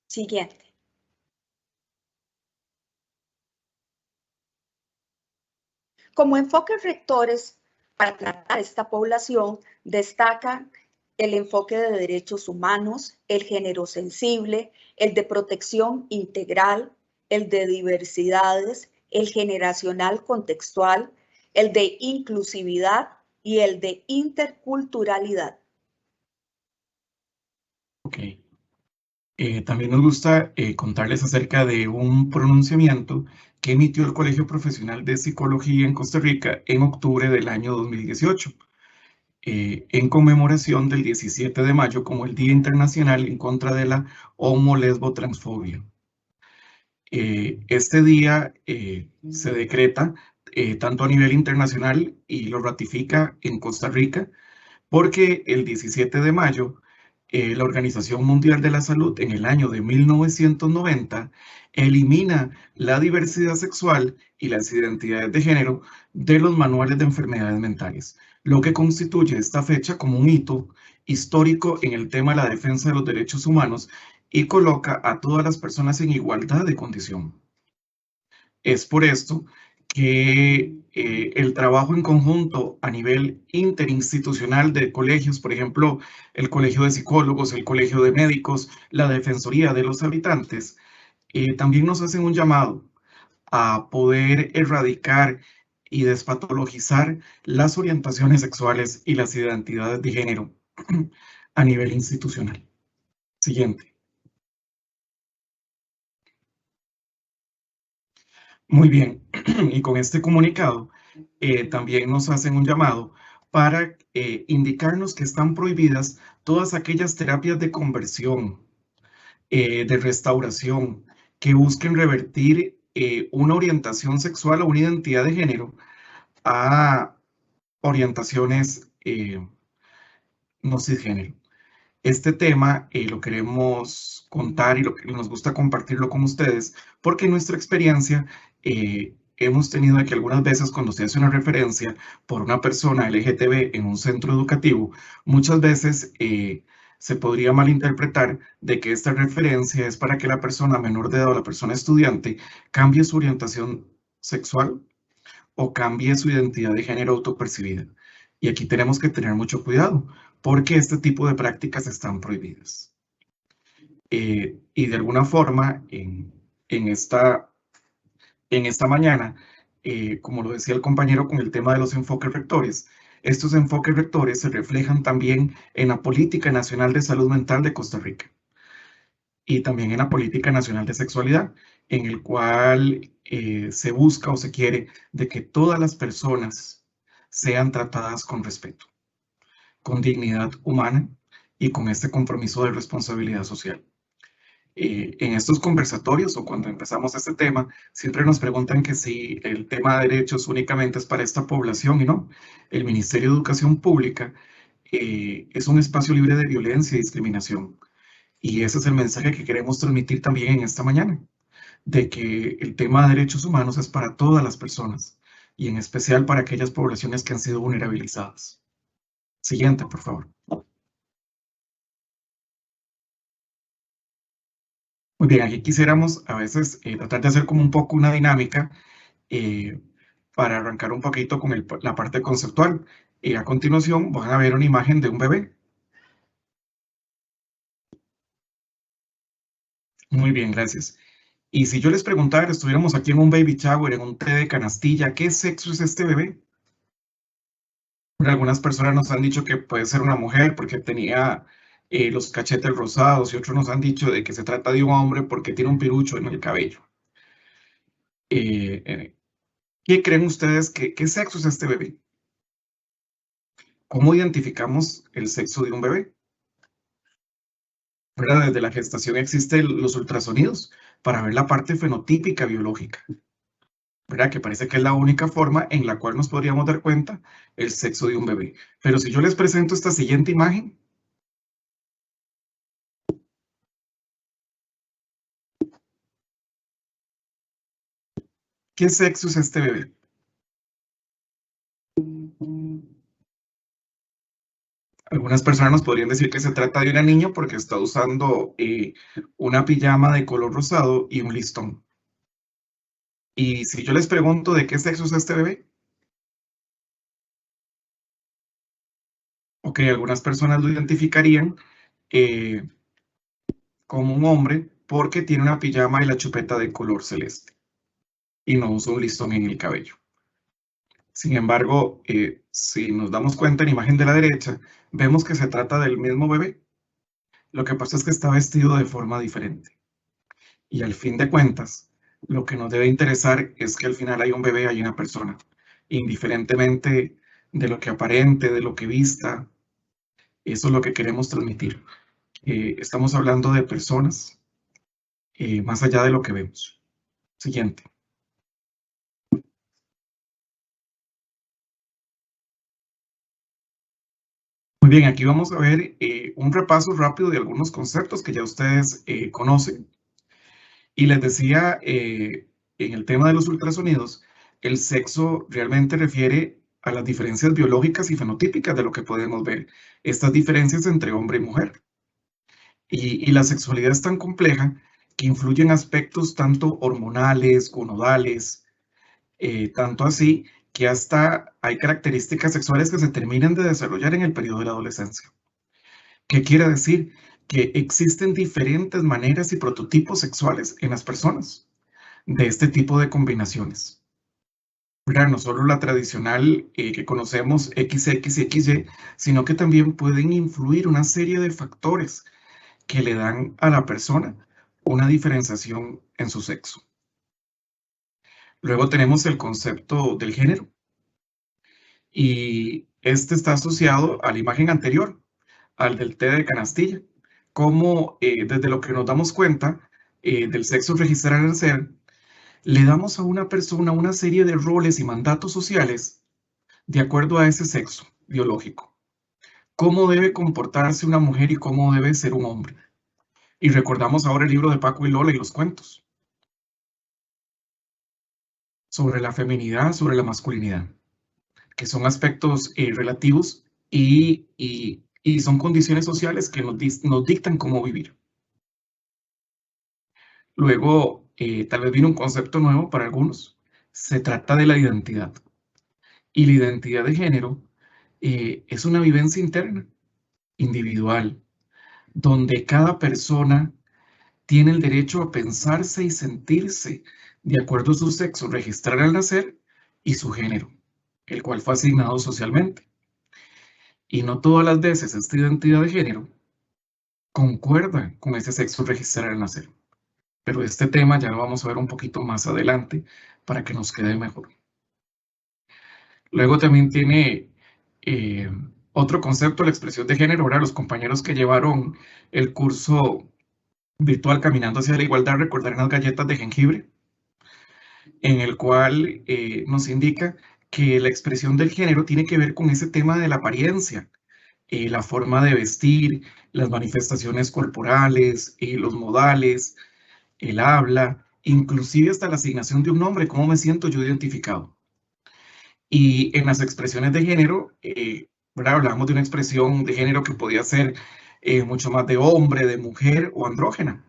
Siguiente. Como enfoques rectores para tratar esta población, destacan el enfoque de derechos humanos, el género sensible, el de protección integral, el de diversidades, el generacional contextual, el de inclusividad y el de interculturalidad. Ok. También nos gusta contarles acerca de un pronunciamiento que emitió el Colegio Profesional de Psicología en Costa Rica en octubre del año 2018, en conmemoración del 17 de mayo como el Día Internacional en contra de la homo-lesbo-transfobia. Este día se decreta tanto a nivel internacional y lo ratifica en Costa Rica, porque el 17 de mayo la Organización Mundial de la Salud en el año de 1990 elimina la diversidad sexual y las identidades de género de los manuales de enfermedades mentales, lo que constituye esta fecha como un hito histórico en el tema de la defensa de los derechos humanos y coloca a todas las personas en igualdad de condición. Es por esto que el trabajo en conjunto a nivel interinstitucional de colegios, por ejemplo, el Colegio de Psicólogos, el Colegio de Médicos, la Defensoría de los Habitantes, también nos hacen un llamado a poder erradicar y despatologizar las orientaciones sexuales y las identidades de género a nivel institucional. Siguiente. Muy bien, y con este comunicado también nos hacen un llamado para indicarnos que están prohibidas todas aquellas terapias de conversión, de restauración, que busquen revertir una orientación sexual o una identidad de género a orientaciones no cisgénero. Este tema lo queremos contar y nos gusta compartirlo con ustedes porque en nuestra experiencia hemos tenido que algunas veces cuando se hace una referencia por una persona LGTB en un centro educativo, muchas veces se podría malinterpretar de que esta referencia es para que la persona menor de edad o la persona estudiante cambie su orientación sexual o cambie su identidad de género autopercibida. Y aquí tenemos que tener mucho cuidado, porque este tipo de prácticas están prohibidas. Y de alguna forma, en esta mañana, como lo decía el compañero con el tema de los enfoques rectores, estos enfoques rectores se reflejan también en la Política Nacional de Salud Mental de Costa Rica y también en la Política Nacional de Sexualidad, en el cual se busca o se quiere de que todas las personas sean tratadas con respeto, con dignidad humana y con este compromiso de responsabilidad social. En estos conversatorios o cuando empezamos este tema, siempre nos preguntan que si el tema de derechos únicamente es para esta población y no. El Ministerio de Educación Pública es un espacio libre de violencia y discriminación. Y ese es el mensaje que queremos transmitir también en esta mañana, de que el tema de derechos humanos es para todas las personas y en especial para aquellas poblaciones que han sido vulnerabilizadas. Siguiente, por favor. Muy bien, aquí quisiéramos a veces tratar de hacer como un poco una dinámica para arrancar un poquito con la parte conceptual. A continuación van a ver una imagen de un bebé. Muy bien, gracias. Y si yo les preguntara, estuviéramos aquí en un baby shower, en un té de canastilla, ¿qué sexo es este bebé? Algunas personas nos han dicho que puede ser una mujer porque tenía los cachetes rosados y otros nos han dicho de que se trata de un hombre porque tiene un pirucho en el cabello. ¿Qué creen ustedes qué sexo es este bebé? ¿Cómo identificamos el sexo de un bebé? ¿Verdad? Desde la gestación existen los ultrasonidos para ver la parte fenotípica biológica, ¿verdad? Que parece que es la única forma en la cual nos podríamos dar cuenta el sexo de un bebé. Pero si yo les presento esta siguiente imagen, ¿qué sexo es este bebé? Algunas personas nos podrían decir que se trata de una niña porque está usando una pijama de color rosado y un listón. Y si yo les pregunto de qué sexo es este bebé, ok, algunas personas lo identificarían como un hombre porque tiene una pijama y la chupeta de color celeste y no usa un listón en el cabello. Sin embargo, si nos damos cuenta en la imagen de la derecha, vemos que se trata del mismo bebé. Lo que pasa es que está vestido de forma diferente. Y al fin de cuentas, lo que nos debe interesar es que al final hay un bebé, hay una persona, indiferentemente de lo que aparente, de lo que vista. Eso es lo que queremos transmitir. Estamos hablando de personas más allá de lo que vemos. Siguiente. Muy bien, aquí vamos a ver un repaso rápido de algunos conceptos que ya ustedes conocen. Y les decía, en el tema de los ultrasonidos, el sexo realmente refiere a las diferencias biológicas y fenotípicas de lo que podemos ver. Estas diferencias entre hombre y mujer. Y la sexualidad es tan compleja que influyen aspectos tanto hormonales, gonadales, tanto así que hasta hay características sexuales que se terminan de desarrollar en el periodo de la adolescencia. ¿Qué quiere decir? Que existen diferentes maneras y prototipos sexuales en las personas de este tipo de combinaciones. ¿Verdad? No solo la tradicional que conocemos XX y XY, sino que también pueden influir una serie de factores que le dan a la persona una diferenciación en su sexo. Luego tenemos el concepto del género. Y este está asociado a la imagen anterior, al del té de canastilla, como desde lo que nos damos cuenta del sexo registrado al nacer, le damos a una persona una serie de roles y mandatos sociales de acuerdo a ese sexo biológico. Cómo debe comportarse una mujer y cómo debe ser un hombre. Y recordamos ahora el libro de Paco y Lola y los cuentos sobre la feminidad, sobre la masculinidad, que son aspectos relativos y son condiciones sociales que nos dictan cómo vivir. Luego, tal vez viene un concepto nuevo para algunos. Se trata de la identidad. Y la identidad de género es una vivencia interna, individual, donde cada persona tiene el derecho a pensarse y sentirse de acuerdo a su sexo registrar al nacer y su género, el cual fue asignado socialmente. Y no todas las veces esta identidad de género concuerda con ese sexo registrar al nacer. Pero este tema ya lo vamos a ver un poquito más adelante para que nos quede mejor. Luego también tiene otro concepto, la expresión de género. Ahora los compañeros que llevaron el curso virtual Caminando hacia la Igualdad recordarán las galletas de jengibre, en el cual nos indica que la expresión del género tiene que ver con ese tema de la apariencia, la forma de vestir, las manifestaciones corporales, los modales, el habla, inclusive hasta la asignación de un nombre, cómo me siento yo identificado. Y en las expresiones de género ¿verdad? Hablábamos de una expresión de género que podía ser mucho más de hombre, de mujer o andrógena.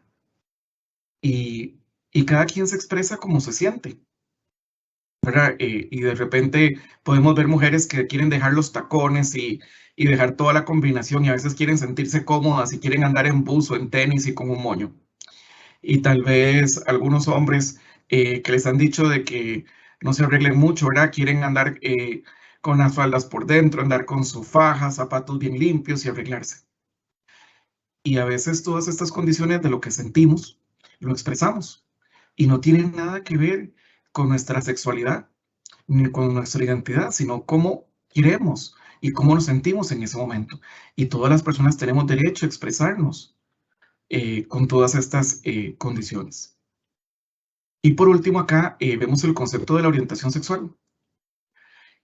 Y cada quien se expresa como se siente, ¿verdad? Y de repente podemos ver mujeres que quieren dejar los tacones y dejar toda la combinación, y a veces quieren sentirse cómodas y quieren andar en buzo, en tenis y con un moño. Y tal vez algunos hombres que les han dicho de que no se arreglen mucho, ¿verdad? Quieren andar con las faldas por dentro, andar con su faja, zapatos bien limpios y arreglarse. Y a veces todas estas condiciones de lo que sentimos, lo expresamos. Y no tienen nada que ver con nuestra sexualidad, ni con nuestra identidad, sino cómo queremos y cómo nos sentimos en ese momento. Y todas las personas tenemos derecho a expresarnos con todas estas condiciones. Y por último acá vemos el concepto de la orientación sexual.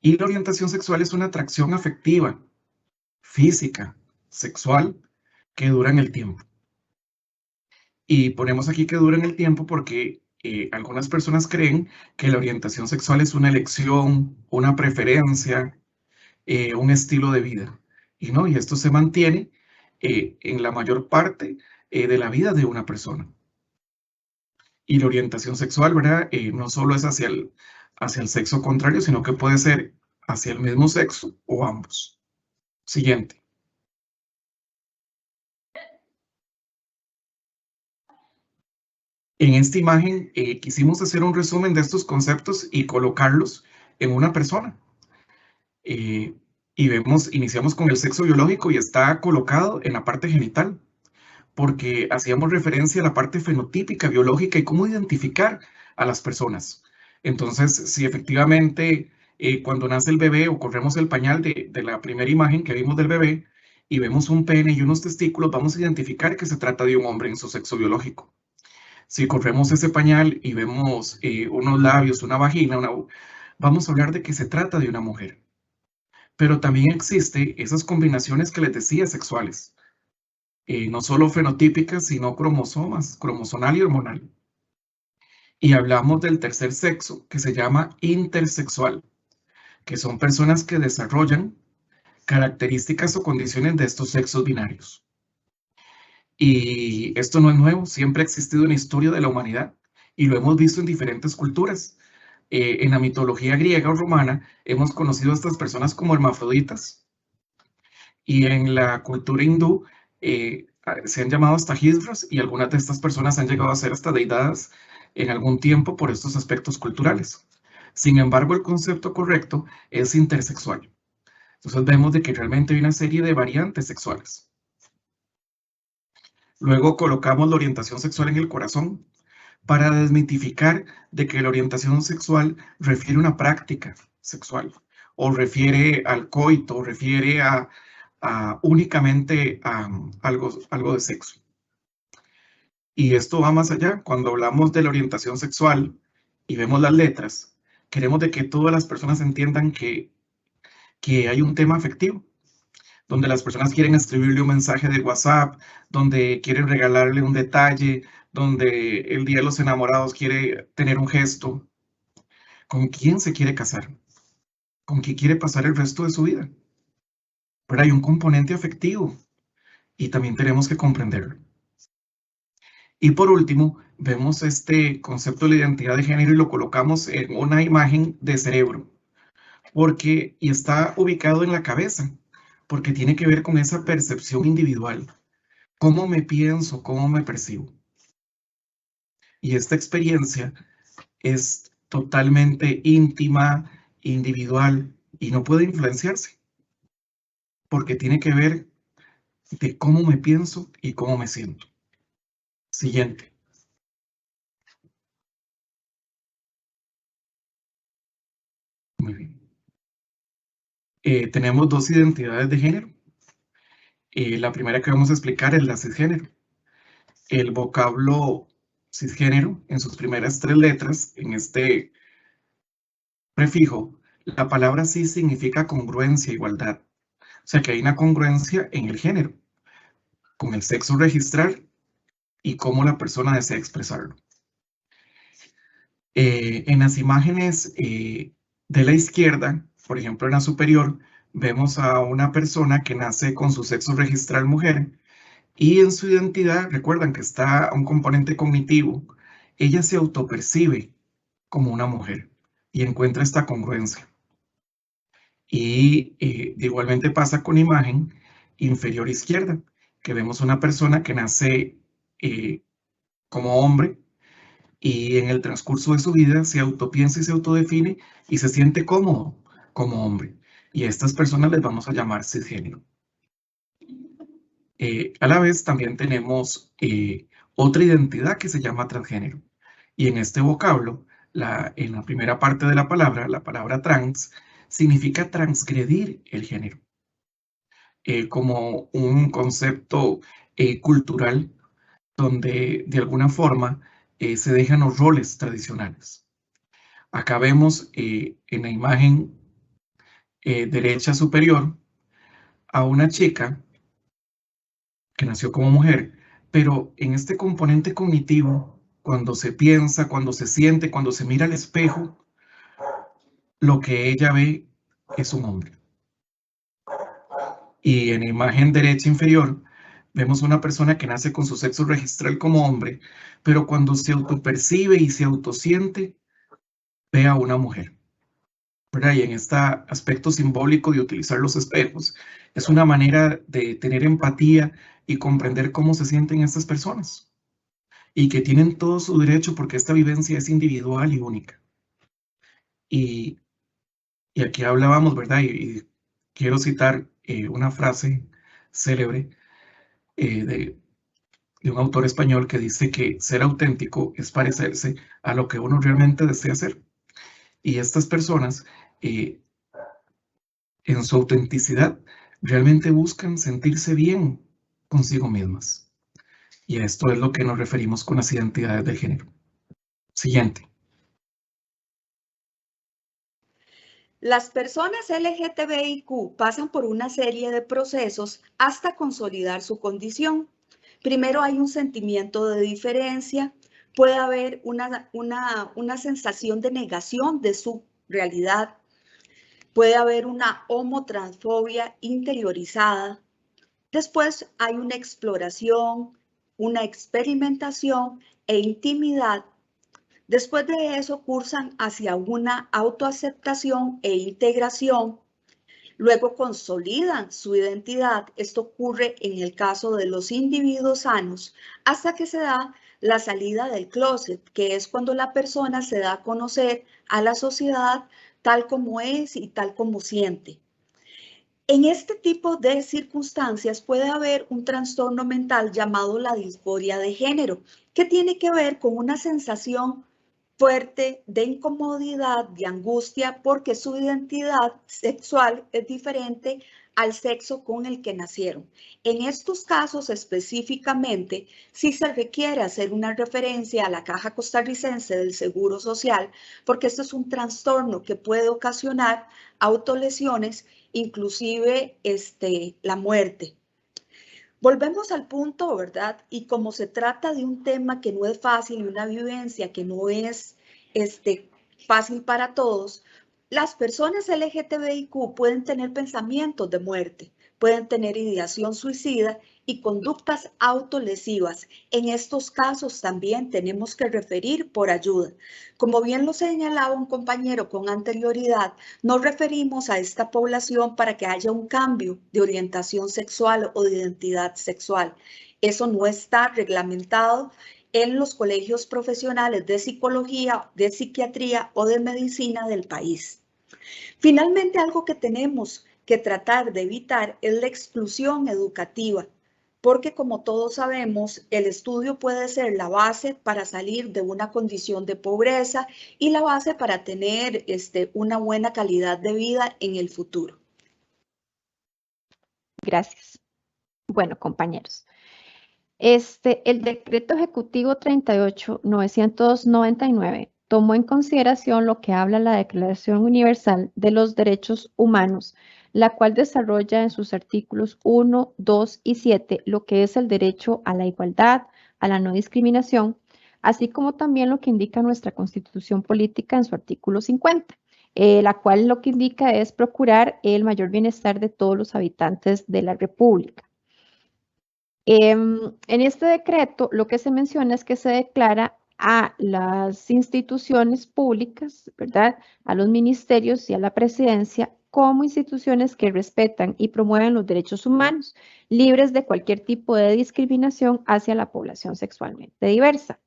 Y la orientación sexual es una atracción afectiva, física, sexual, que dura en el tiempo. Y ponemos aquí que dura en el tiempo porque algunas personas creen que la orientación sexual es una elección, una preferencia, un estilo de vida. Y no, y esto se mantiene en la mayor parte de la vida de una persona. Y la orientación sexual, ¿verdad? No solo es hacia el sexo contrario, sino que puede ser hacia el mismo sexo o ambos. Siguiente. En esta imagen quisimos hacer un resumen de estos conceptos y colocarlos en una persona. Y iniciamos con el sexo biológico y está colocado en la parte genital, porque hacíamos referencia a la parte fenotípica, biológica y cómo identificar a las personas. Entonces, si efectivamente cuando nace el bebé o corremos el pañal de la primera imagen que vimos del bebé y vemos un pene y unos testículos, vamos a identificar que se trata de un hombre en su sexo biológico. Si corremos ese pañal y vemos unos labios, una vagina, vamos a hablar de que se trata de una mujer. Pero también existen esas combinaciones que les decía sexuales. No solo fenotípicas, sino cromosonal y hormonal. Y hablamos del tercer sexo, que se llama intersexual, que son personas que desarrollan características o condiciones de estos sexos binarios. Y esto no es nuevo, siempre ha existido en la historia de la humanidad y lo hemos visto en diferentes culturas. En la mitología griega o romana hemos conocido a estas personas como hermafroditas. Y en la cultura hindú se han llamado hasta hidras y algunas de estas personas han llegado a ser hasta deidades en algún tiempo por estos aspectos culturales. Sin embargo, el concepto correcto es intersexual. Entonces vemos de que realmente hay una serie de variantes sexuales. Luego colocamos la orientación sexual en el corazón para desmitificar de que la orientación sexual refiere a una práctica sexual o refiere al coito o refiere únicamente a algo de sexo. Y esto va más allá. Cuando hablamos de la orientación sexual y vemos las letras, queremos de que todas las personas entiendan que hay un tema afectivo, donde las personas quieren escribirle un mensaje de WhatsApp, donde quieren regalarle un detalle, donde el Día de los Enamorados quiere tener un gesto. ¿Con quién se quiere casar? ¿Con quién quiere pasar el resto de su vida? Pero hay un componente afectivo y también tenemos que comprenderlo. Y por último, vemos este concepto de la identidad de género y lo colocamos en una imagen de cerebro, y está ubicado en la cabeza, porque tiene que ver con esa percepción individual. ¿Cómo me pienso? ¿Cómo me percibo? Y esta experiencia es totalmente íntima, individual y no puede influenciarse, porque tiene que ver de cómo me pienso y cómo me siento. Siguiente. Muy bien. Tenemos dos identidades de género. La primera que vamos a explicar es la cisgénero. El vocablo cisgénero, en sus primeras 3 letras, en este prefijo, la palabra cis significa congruencia, igualdad. O sea que hay una congruencia en el género, con el sexo registral y cómo la persona desea expresarlo. En las imágenes de la izquierda, por ejemplo en la superior, vemos a una persona que nace con su sexo registral mujer y en su identidad, recuerdan que está un componente cognitivo, ella se autopercibe como una mujer y encuentra esta congruencia. Y igualmente pasa con imagen inferior izquierda, que vemos una persona que nace como hombre y en el transcurso de su vida se autopiensa y se autodefine y se siente cómodo como hombre. Y a estas personas les vamos a llamar cisgénero. A la vez también tenemos otra identidad que se llama transgénero. Y en este vocablo, en la primera parte de la palabra trans, significa transgredir el género. Como un concepto cultural donde de alguna forma se dejan los roles tradicionales. Acá vemos en la imagen derecha superior a una chica que nació como mujer, pero en este componente cognitivo, cuando se piensa, cuando se siente, cuando se mira al espejo, lo que ella ve es un hombre. Y en la imagen derecha inferior vemos una persona que nace con su sexo registral como hombre, pero cuando se autopercibe y se autosiente, ve a una mujer. ¿Verdad? Y en este aspecto simbólico de utilizar los espejos, es una manera de tener empatía y comprender cómo se sienten estas personas. Y que tienen todo su derecho porque esta vivencia es individual y única. Y aquí hablábamos, ¿verdad? Y quiero citar una frase célebre de un autor español que dice que ser auténtico es parecerse a lo que uno realmente desea ser. Y estas personas, en su autenticidad, realmente buscan sentirse bien consigo mismas. Y a esto es lo que nos referimos con las identidades de género. Siguiente. Las personas LGTBIQ pasan por una serie de procesos hasta consolidar su condición. Primero hay un sentimiento de diferencia, puede haber una sensación de negación de su realidad, puede haber una homotransfobia interiorizada. Después hay una exploración, una experimentación e intimidad. Después de eso cursan hacia una autoaceptación e integración. Luego consolidan su identidad. Esto ocurre en el caso de los individuos sanos hasta que se da la salida del closet, que es cuando la persona se da a conocer a la sociedad tal como es y tal como siente. En este tipo de circunstancias puede haber un trastorno mental llamado la disforia de género, que tiene que ver con una sensación fuerte de incomodidad, de angustia, porque su identidad sexual es diferente al sexo con el que nacieron. En estos casos específicamente, sí se requiere hacer una referencia a la Caja Costarricense del Seguro Social, porque este es un trastorno que puede ocasionar autolesiones, inclusive la muerte. Volvemos al punto, ¿verdad? Y como se trata de un tema que no es fácil y una vivencia que no es fácil para todos, las personas LGTBIQ pueden tener pensamientos de muerte, pueden tener ideación suicida y conductas autolesivas. En estos casos también tenemos que referir por ayuda. Como bien lo señalaba un compañero con anterioridad, nos referimos a esta población para que haya un cambio de orientación sexual o de identidad sexual. Eso no está reglamentado en los colegios profesionales de psicología, de psiquiatría o de medicina del país. Finalmente, algo que tenemos que tratar de evitar es la exclusión educativa, porque como todos sabemos, el estudio puede ser la base para salir de una condición de pobreza y la base para tener una buena calidad de vida en el futuro. Gracias. Bueno, compañeros. El Decreto Ejecutivo 38.999 tomó en consideración lo que habla la Declaración Universal de los Derechos Humanos, la cual desarrolla en sus artículos 1, 2 y 7 lo que es el derecho a la igualdad, a la no discriminación, así como también lo que indica nuestra Constitución Política en su artículo 50, la cual lo que indica es procurar el mayor bienestar de todos los habitantes de la República. En este decreto lo que se menciona es que se declara a las instituciones públicas, ¿verdad?, a los ministerios y a la presidencia como instituciones que respetan y promueven los derechos humanos, libres de cualquier tipo de discriminación hacia la población sexualmente diversa.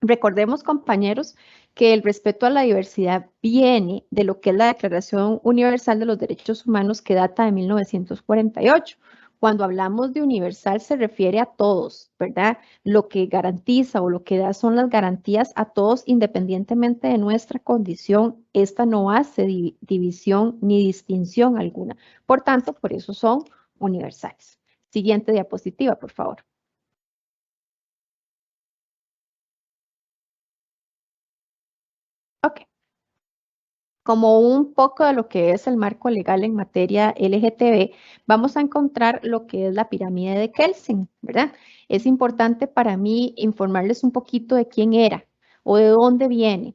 Recordemos, compañeros, que el respeto a la diversidad viene de lo que es la Declaración Universal de los Derechos Humanos, que data de 1948. Cuando hablamos de universal se refiere a todos, ¿verdad? Lo que garantiza o lo que da son las garantías a todos independientemente de nuestra condición. Esta no hace división ni distinción alguna. Por tanto, por eso son universales. Siguiente diapositiva, por favor. Ok. Como un poco de lo que es el marco legal en materia LGTB, vamos a encontrar lo que es la pirámide de Kelsen, ¿verdad? Es importante para mí informarles un poquito de quién era o de dónde viene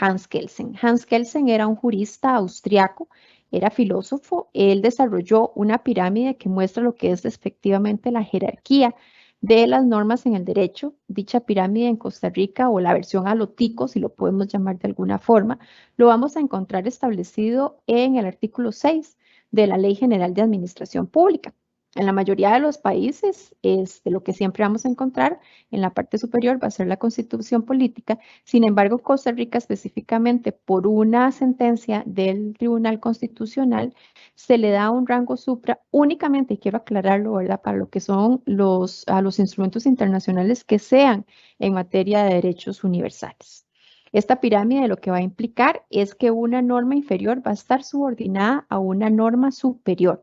Hans Kelsen. Hans Kelsen era un jurista austriaco, era filósofo. Él desarrolló una pirámide que muestra lo que es efectivamente la jerarquía de las normas en el derecho. Dicha pirámide en Costa Rica, o la versión a lo tico, si lo podemos llamar de alguna forma, lo vamos a encontrar establecido en el artículo 6 de la Ley General de Administración Pública. En la mayoría de los países, lo que siempre vamos a encontrar en la parte superior va a ser la Constitución Política. Sin embargo, Costa Rica, específicamente por una sentencia del Tribunal Constitucional, se le da un rango supra únicamente, y quiero aclararlo, ¿verdad?, para lo que son los instrumentos internacionales que sean en materia de derechos universales. Esta pirámide lo que va a implicar es que una norma inferior va a estar subordinada a una norma superior.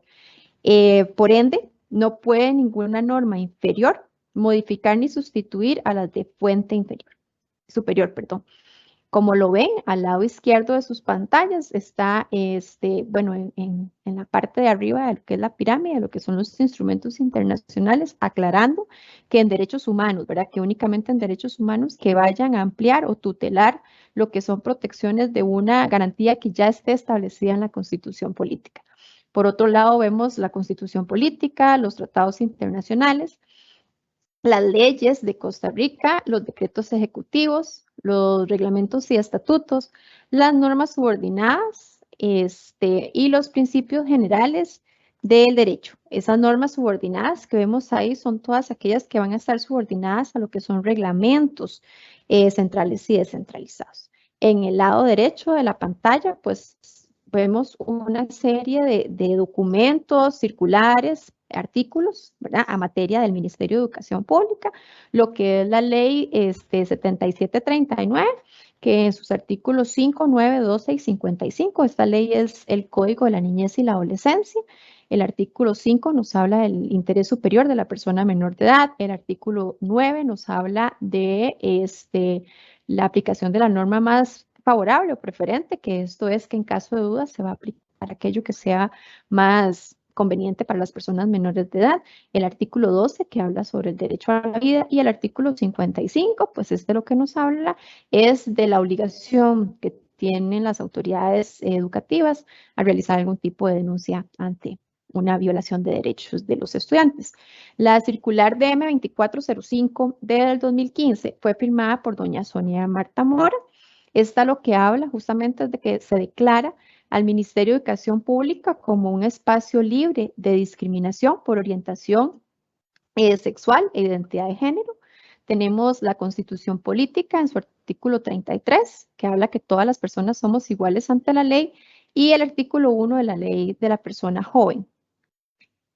Por ende, no puede ninguna norma inferior modificar ni sustituir a las de fuente superior. Como lo ven, al lado izquierdo de sus pantallas está, bueno, en la parte de arriba de lo que es la pirámide, lo que son los instrumentos internacionales, aclarando que en derechos humanos, ¿verdad?, que únicamente en derechos humanos que vayan a ampliar o tutelar lo que son protecciones de una garantía que ya esté establecida en la Constitución Política. Por otro lado, vemos la Constitución Política, los tratados internacionales, las leyes de Costa Rica, los decretos ejecutivos, los reglamentos y estatutos, las normas subordinadas y los principios generales del derecho. Esas normas subordinadas que vemos ahí son todas aquellas que van a estar subordinadas a lo que son reglamentos centrales y descentralizados. En el lado derecho de la pantalla, pues vemos una serie de documentos, circulares, artículos, ¿verdad?, a materia del Ministerio de Educación Pública, lo que es la ley 7739, que en sus artículos 5, 9, 12 y 55, esta ley es el Código de la Niñez y la Adolescencia. El artículo 5 nos habla del interés superior de la persona menor de edad. El artículo 9 nos habla de la aplicación de la norma más favorable o preferente, que esto es que en caso de duda se va a aplicar aquello que sea más conveniente para las personas menores de edad. El artículo 12, que habla sobre el derecho a la vida, y el artículo 55, pues lo que nos habla es de la obligación que tienen las autoridades educativas a realizar algún tipo de denuncia ante una violación de derechos de los estudiantes. La circular DM2405 del 2015 fue firmada por doña Sonia Marta Mora. Esta lo que habla justamente es de que se declara al Ministerio de Educación Pública como un espacio libre de discriminación por orientación sexual e identidad de género. Tenemos la Constitución Política en su artículo 33, que habla que todas las personas somos iguales ante la ley, y el artículo 1 de la Ley de la Persona Joven.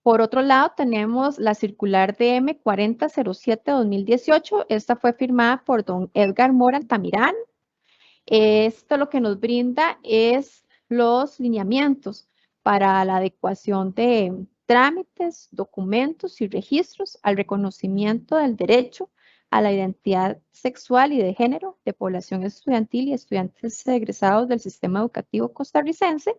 Por otro lado, tenemos la circular DM 4007-2018. Esta fue firmada por don Edgar Mora Altamirano. Esto lo que nos brinda es los lineamientos para la adecuación de trámites, documentos y registros al reconocimiento del derecho a la identidad sexual y de género de población estudiantil y estudiantes egresados del sistema educativo costarricense.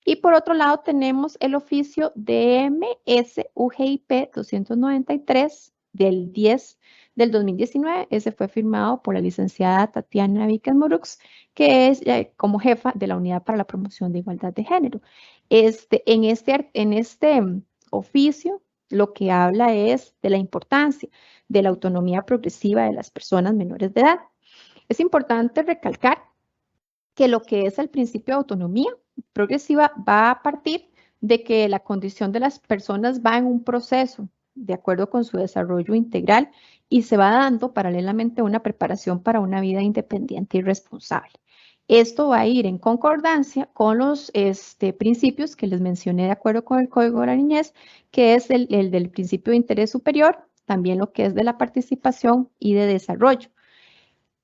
Y por otro lado tenemos el oficio DMS UGIP 293 del 10 del 2019. Ese fue firmado por la licenciada Tatiana Víquez Morux, que es como jefa de la Unidad para la Promoción de Igualdad de Género. En este oficio, lo que habla es de la importancia de la autonomía progresiva de las personas menores de edad. Es importante recalcar que lo que es el principio de autonomía progresiva va a partir de que la condición de las personas va en un proceso de acuerdo con su desarrollo integral y se va dando paralelamente una preparación para una vida independiente y responsable. Esto va a ir en concordancia con los principios que les mencioné de acuerdo con el Código de la Niñez, que es el del principio de interés superior, también lo que es de la participación y de desarrollo.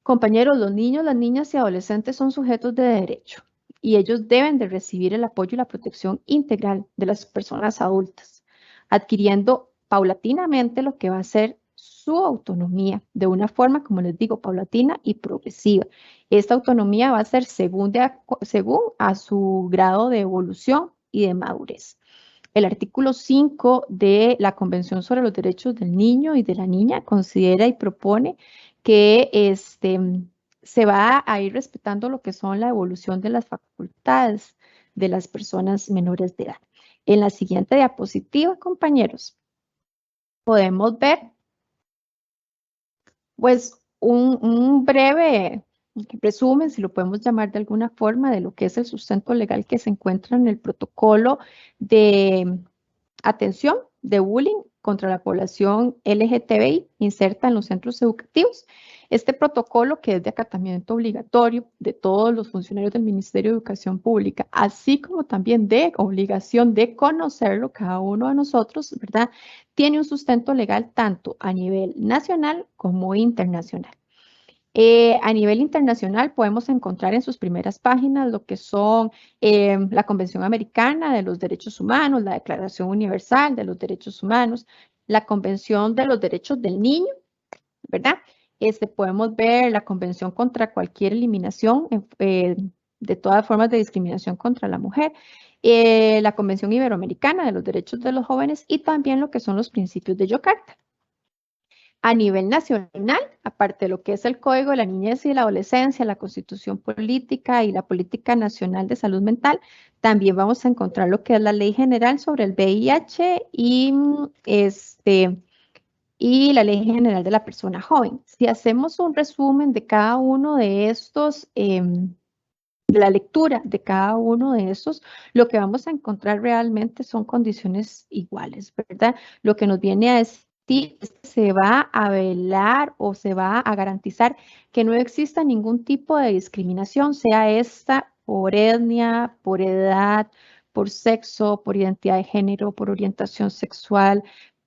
Compañeros, los niños, las niñas y adolescentes son sujetos de derecho y ellos deben de recibir el apoyo y la protección integral de las personas adultas, adquiriendo paulatinamente lo que va a ser su autonomía de una forma, como les digo, paulatina y progresiva. Esta autonomía va a ser según a su grado de evolución y de madurez. El artículo 5 de la Convención sobre los Derechos del Niño y de la Niña considera y propone que se va a ir respetando lo que son la evolución de las facultades de las personas menores de edad. En la siguiente diapositiva, compañeros, podemos ver pues un breve resumen, si lo podemos llamar de alguna forma, de lo que es el sustento legal que se encuentra en el protocolo de atención de bullying contra la población LGTBI inserta en los centros educativos. Este protocolo, que es de acatamiento obligatorio de todos los funcionarios del Ministerio de Educación Pública, así como también de obligación de conocerlo cada uno de nosotros, ¿verdad? Tiene un sustento legal tanto a nivel nacional como internacional. A nivel internacional podemos encontrar en sus primeras páginas lo que son la Convención Americana de los Derechos Humanos, la Declaración Universal de los Derechos Humanos, la Convención de los Derechos del Niño, ¿verdad? Podemos ver la Convención contra cualquier eliminación de todas formas de discriminación contra la mujer, la Convención Iberoamericana de los Derechos de los Jóvenes y también lo que son los principios de Yakarta. A nivel nacional, aparte de lo que es el Código de la Niñez y la Adolescencia, la Constitución Política y la Política Nacional de Salud Mental, también vamos a encontrar lo que es la Ley General sobre el VIH y la Ley General de la Persona Joven. Si hacemos un resumen de cada uno de estos, de la lectura de cada uno de estos, lo que vamos a encontrar realmente son condiciones iguales, ¿verdad? Lo que nos viene a decir se va a velar o se va a garantizar que no exista ningún tipo de discriminación, sea esta por etnia, por edad, por sexo, por identidad de género, por orientación sexual,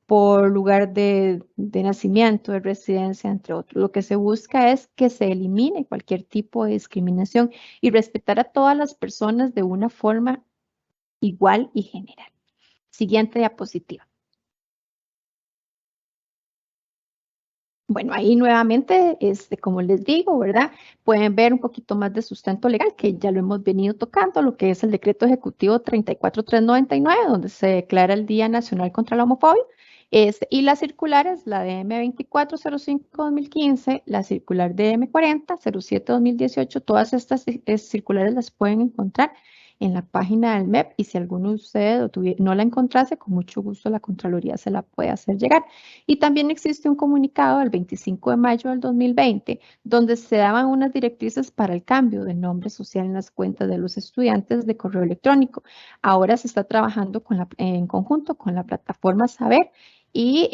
por lugar de nacimiento, de residencia, entre otros. Lo que se busca es que se elimine cualquier tipo de discriminación y respetar a todas las personas de una forma igual y general. Siguiente diapositiva. Bueno, ahí nuevamente, como les digo, ¿verdad? Pueden ver un poquito más de sustento legal, que ya lo hemos venido tocando, lo que es el Decreto Ejecutivo 34399, donde se declara el Día Nacional contra la Homofobia, y las circulares, la DM2405-2015, la circular DM40-07-2018, todas estas circulares las pueden encontrar en la página del MEP y si alguno de ustedes no la encontrase, con mucho gusto la Contraloría se la puede hacer llegar. Y también existe un comunicado del 25 de mayo del 2020 donde se daban unas directrices para el cambio de nombre social en las cuentas de los estudiantes de correo electrónico. Ahora se está trabajando en conjunto con la plataforma Saber y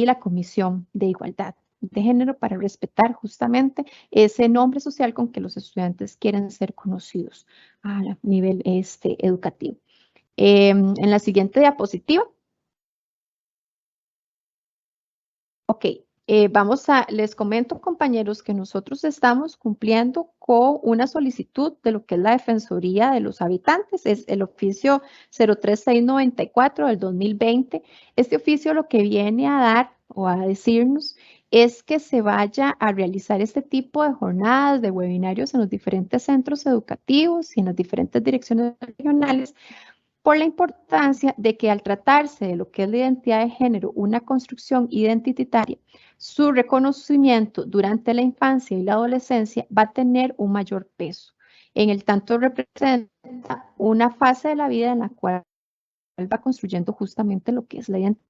la Comisión de Igualdad de Género para respetar justamente ese nombre social con que los estudiantes quieren ser conocidos a nivel educativo. En la siguiente diapositiva. Ok, les comento, compañeros, que nosotros estamos cumpliendo con una solicitud de lo que es la Defensoría de los Habitantes, es el oficio 03694 del 2020. Este oficio lo que viene a dar o a decirnos es que se vaya a realizar este tipo de jornadas, de webinarios en los diferentes centros educativos y en las diferentes direcciones regionales por la importancia de que al tratarse de lo que es la identidad de género, una construcción identitaria, su reconocimiento durante la infancia y la adolescencia va a tener un mayor peso, en el tanto representa una fase de la vida en la cual va construyendo justamente lo que es la identidad.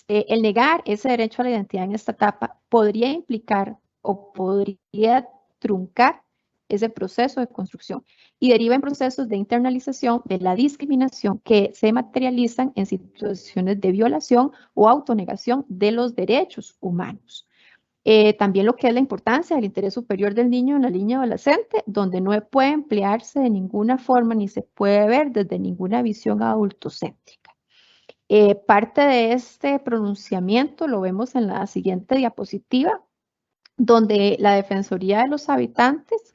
El negar ese derecho a la identidad en esta etapa podría implicar o podría truncar ese proceso de construcción y deriva en procesos de internalización de la discriminación que se materializan en situaciones de violación o autonegación de los derechos humanos. También lo que es la importancia del interés superior del niño en la niña adolescente, donde no puede emplearse de ninguna forma ni se puede ver desde ninguna visión adultocéntrica. Parte de este pronunciamiento lo vemos en la siguiente diapositiva, donde la Defensoría de los Habitantes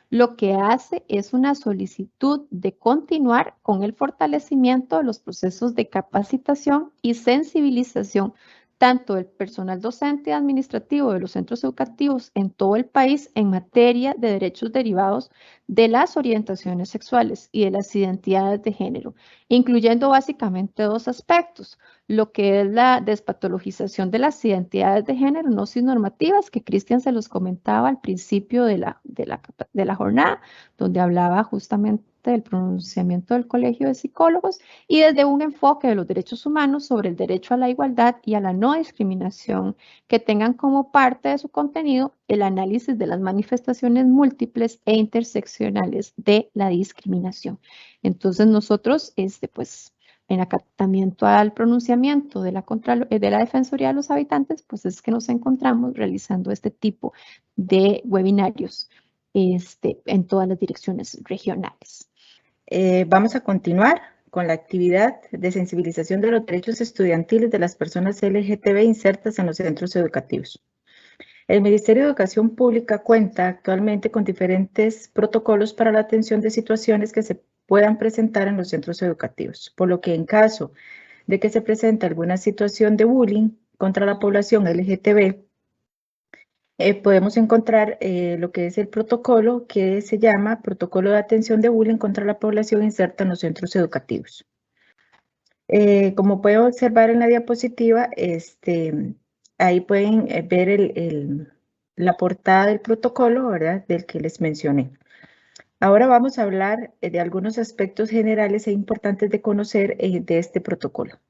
lo que hace es una solicitud de continuar con el fortalecimiento de los procesos de capacitación y sensibilización tanto del personal docente y administrativo de los centros educativos en todo el país en materia de derechos derivados de las orientaciones sexuales y de las identidades de género, incluyendo básicamente dos aspectos, lo que es la despatologización de las identidades de género no cisnormativas, que Cristian se los comentaba al principio de la jornada, donde hablaba justamente del pronunciamiento del Colegio de Psicólogos, y desde un enfoque de los derechos humanos sobre el derecho a la igualdad y a la no discriminación, que tengan como parte de su contenido el análisis de las manifestaciones múltiples e interseccionales de la discriminación. Entonces nosotros, pues, en acatamiento al pronunciamiento de la Defensoría de los Habitantes, pues es que nos encontramos realizando este tipo de webinarios en todas las direcciones regionales. Vamos a continuar con la actividad de sensibilización de los derechos estudiantiles de las personas LGTB insertas en los centros educativos. El Ministerio de Educación Pública cuenta actualmente con diferentes protocolos para la atención de situaciones que se puedan presentar en los centros educativos, por lo que en caso de que se presente alguna situación de bullying contra la población LGTB, podemos encontrar lo que es el protocolo que se llama Protocolo de Atención de Bullying contra la Población Inserta en los Centros Educativos. Como pueden observar en la diapositiva, ahí pueden ver la portada del protocolo, ¿verdad?, del que les mencioné. Ahora vamos a hablar de algunos aspectos generales e importantes de conocer de este protocolo.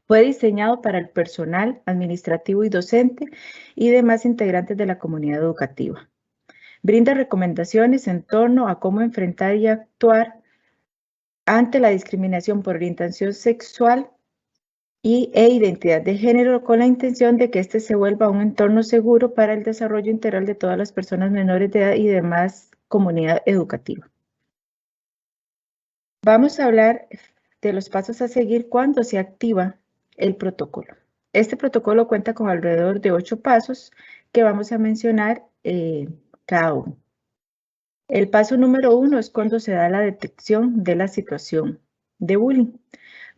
Fue diseñado para el personal administrativo y docente y demás integrantes de la comunidad educativa. Brinda recomendaciones en torno a cómo enfrentar y actuar ante la discriminación por orientación sexual e identidad de género, con la intención de que este se vuelva un entorno seguro para el desarrollo integral de todas las personas menores de edad y demás comunidad educativa. Vamos a hablar de los pasos a seguir cuando se activa el protocolo. Este protocolo cuenta con alrededor de 8 pasos que vamos a mencionar cada uno. El paso número 1 es cuando se da la detección de la situación de bullying.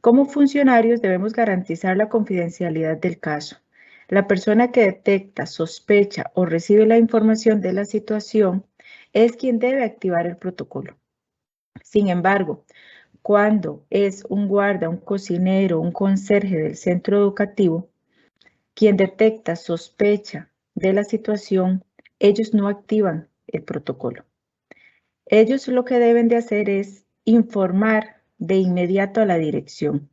Como funcionarios debemos garantizar la confidencialidad del caso. La persona que detecta, sospecha o recibe la información de la situación es quien debe activar el protocolo. Sin embargo, cuando es un guarda, un cocinero, un conserje del centro educativo, quien detecta, sospecha de la situación, ellos no activan el protocolo. Ellos lo que deben de hacer es informar de inmediato a la dirección,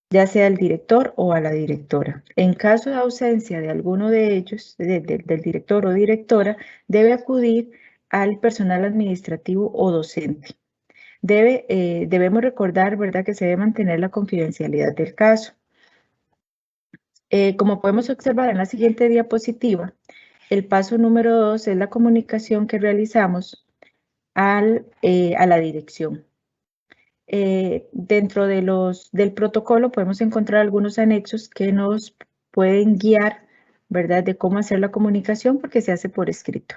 ya sea al director o a la directora. En caso de ausencia de alguno de ellos, del director o directora, debe acudir al personal administrativo o docente. Debemos recordar, ¿verdad?, que se debe mantener la confidencialidad del caso. Como podemos observar en la siguiente diapositiva, el paso número 2 es la comunicación que realizamos a la dirección. Dentro del protocolo podemos encontrar algunos anexos que nos pueden guiar, ¿verdad?, de cómo hacer la comunicación, porque se hace por escrito.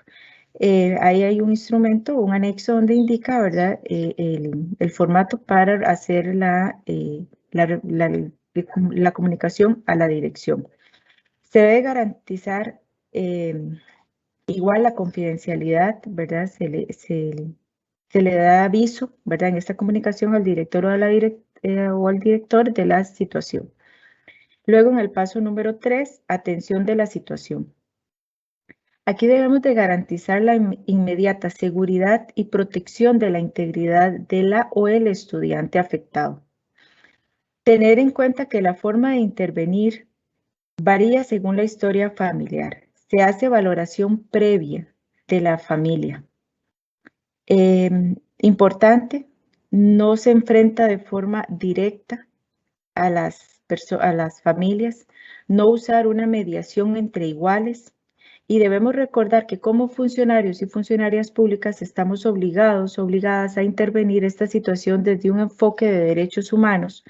Ahí hay un instrumento, un anexo donde indica, ¿verdad?, el formato para hacer la comunicación a la dirección. Se debe garantizar igual la confidencialidad, ¿verdad? Se se le da aviso, ¿verdad? En esta comunicación al director o al director de la situación. Luego, en el paso número 3, atención de la situación. Aquí debemos de garantizar la inmediata seguridad y protección de la integridad de la o el estudiante afectado. Tener en cuenta que la forma de intervenir varía según la historia familiar. Se hace valoración previa de la familia. Importante, no se enfrenta de forma directa a las familias, no usar una mediación entre iguales, y debemos recordar que como funcionarios y funcionarias públicas estamos obligadas a intervenir esta situación desde un enfoque de derechos humanos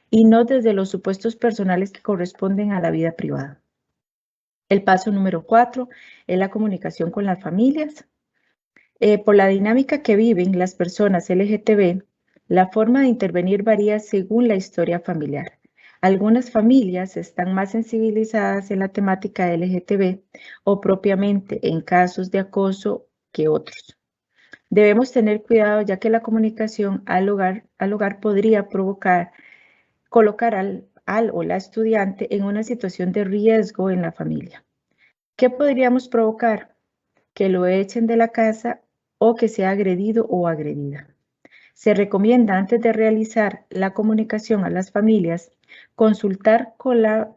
y no desde los supuestos personales que corresponden a la vida privada. El paso número 4 es la comunicación con las familias. Por la dinámica que viven las personas LGTB, la forma de intervenir varía según la historia familiar. Algunas familias están más sensibilizadas en la temática LGTB o propiamente en casos de acoso que otros. Debemos tener cuidado ya que la comunicación al hogar podría colocar al o la estudiante en una situación de riesgo en la familia. ¿Qué podríamos provocar? Que lo echen de la casa o que sea agredido o agredida. Se recomienda antes de realizar la comunicación a las familias, consultar con la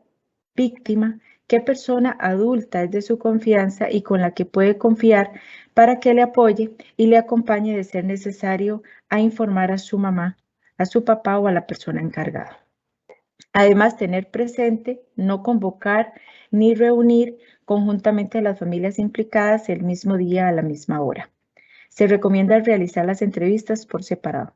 víctima qué persona adulta es de su confianza y con la que puede confiar para que le apoye y le acompañe de ser necesario a informar a su mamá, a su papá o a la persona encargada. Además, tener presente, no convocar ni reunir conjuntamente a las familias implicadas el mismo día a la misma hora. Se recomienda realizar las entrevistas por separado.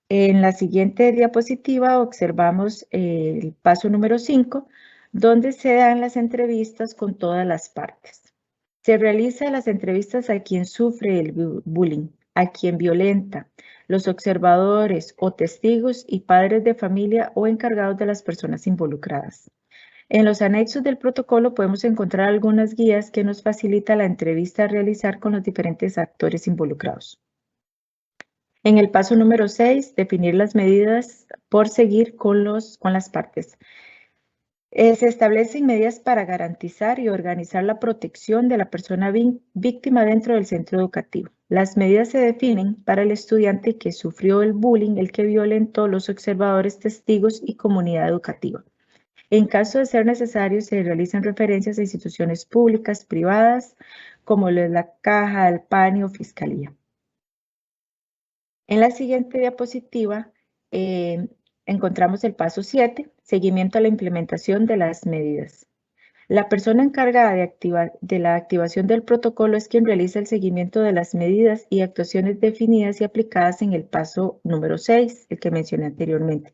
En la siguiente diapositiva observamos el paso número 5, donde se dan las entrevistas con todas las partes. Se realizan las entrevistas a quien sufre el bullying, a quien violenta, los observadores o testigos y padres de familia o encargados de las personas involucradas. En los anexos del protocolo podemos encontrar algunas guías que nos facilita la entrevista a realizar con los diferentes actores involucrados. En el paso número 6, definir las medidas por seguir con las partes. Se establecen medidas para garantizar y organizar la protección de la persona víctima dentro del centro educativo. Las medidas se definen para el estudiante que sufrió el bullying, el que violentó, los observadores, testigos y comunidad educativa. En caso de ser necesario, se realizan referencias a instituciones públicas, privadas, como la Caja, el PANI o Fiscalía. En la siguiente diapositiva encontramos el paso 7, seguimiento a la implementación de las medidas. La persona encargada de la activación del protocolo es quien realiza el seguimiento de las medidas y actuaciones definidas y aplicadas en el paso número 6, el que mencioné anteriormente.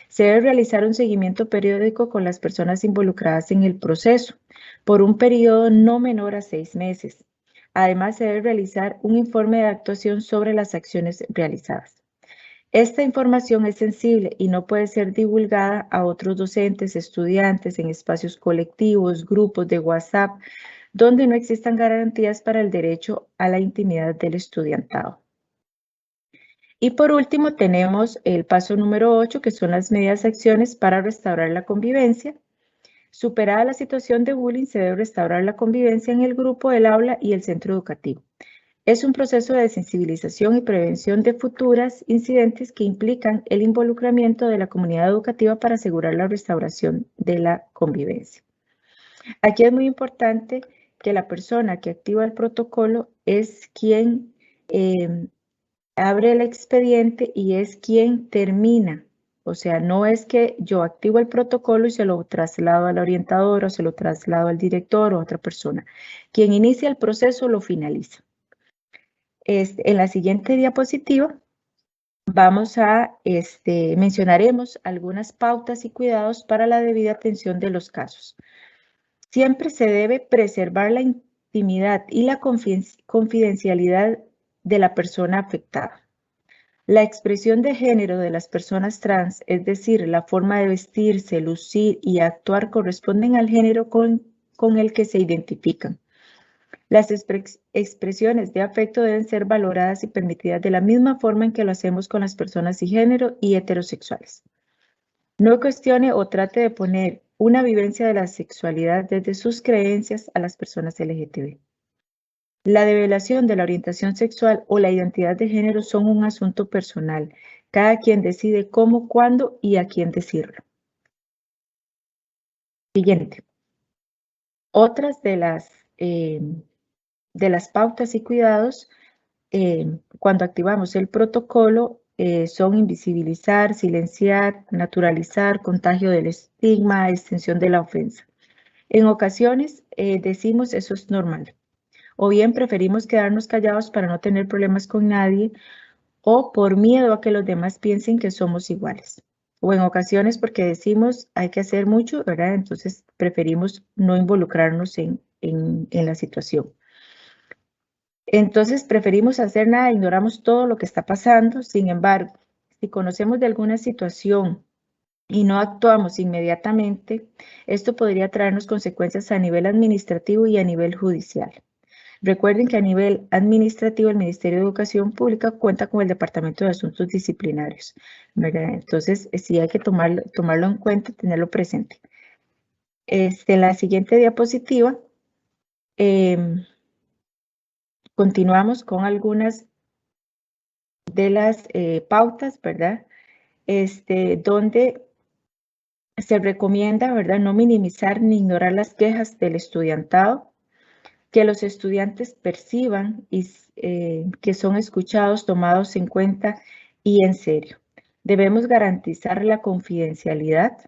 Se debe realizar un seguimiento periódico con las personas involucradas en el proceso por un periodo no menor a 6 meses. Además, se debe realizar un informe de actuación sobre las acciones realizadas. Esta información es sensible y no puede ser divulgada a otros docentes, estudiantes, en espacios colectivos, grupos de WhatsApp, donde no existan garantías para el derecho a la intimidad del estudiantado. Y por último tenemos el paso número 8, que son las medidas acciones para restaurar la convivencia. Superada la situación de bullying, se debe restaurar la convivencia en el grupo, el aula y el centro educativo. Es un proceso de sensibilización y prevención de futuros incidentes que implican el involucramiento de la comunidad educativa para asegurar la restauración de la convivencia. Aquí es muy importante que la persona que activa el protocolo es quien abre el expediente y es quien termina. O sea, no es que yo activo el protocolo y se lo traslado al orientador o se lo traslado al director o a otra persona. Quien inicia el proceso lo finaliza. En la siguiente diapositiva mencionaremos algunas pautas y cuidados para la debida atención de los casos. Siempre se debe preservar la intimidad y la confidencialidad de la persona afectada. La expresión de género de las personas trans, es decir, la forma de vestirse, lucir y actuar corresponden al género con el que se identifican. Las expresiones de afecto deben ser valoradas y permitidas de la misma forma en que lo hacemos con las personas cisgénero y heterosexuales. No cuestione o trate de poner una vivencia de la sexualidad desde sus creencias a las personas LGTB. La develación de la orientación sexual o la identidad de género son un asunto personal. Cada quien decide cómo, cuándo y a quién decirlo. Siguiente. Otras de las pautas y cuidados cuando activamos el protocolo son invisibilizar, silenciar, naturalizar, contagio del estigma, extensión de la ofensa. En ocasiones decimos eso es normal, o bien preferimos quedarnos callados para no tener problemas con nadie, o por miedo a que los demás piensen que somos iguales. O en ocasiones porque decimos hay que hacer mucho, ¿verdad? Entonces preferimos no involucrarnos en la situación. Entonces preferimos hacer nada, ignoramos todo lo que está pasando. Sin embargo, si conocemos de alguna situación y no actuamos inmediatamente, esto podría traernos consecuencias a nivel administrativo y a nivel judicial. Recuerden que a nivel administrativo el Ministerio de Educación Pública cuenta con el Departamento de Asuntos Disciplinarios, ¿verdad? Entonces sí hay que tomarlo en cuenta, tenerlo presente. En la siguiente diapositiva continuamos con algunas de las pautas, ¿verdad? Donde se recomienda, ¿verdad?, no minimizar ni ignorar las quejas del estudiantado, que los estudiantes perciban que son escuchados, tomados en cuenta y en serio. Debemos garantizar la confidencialidad.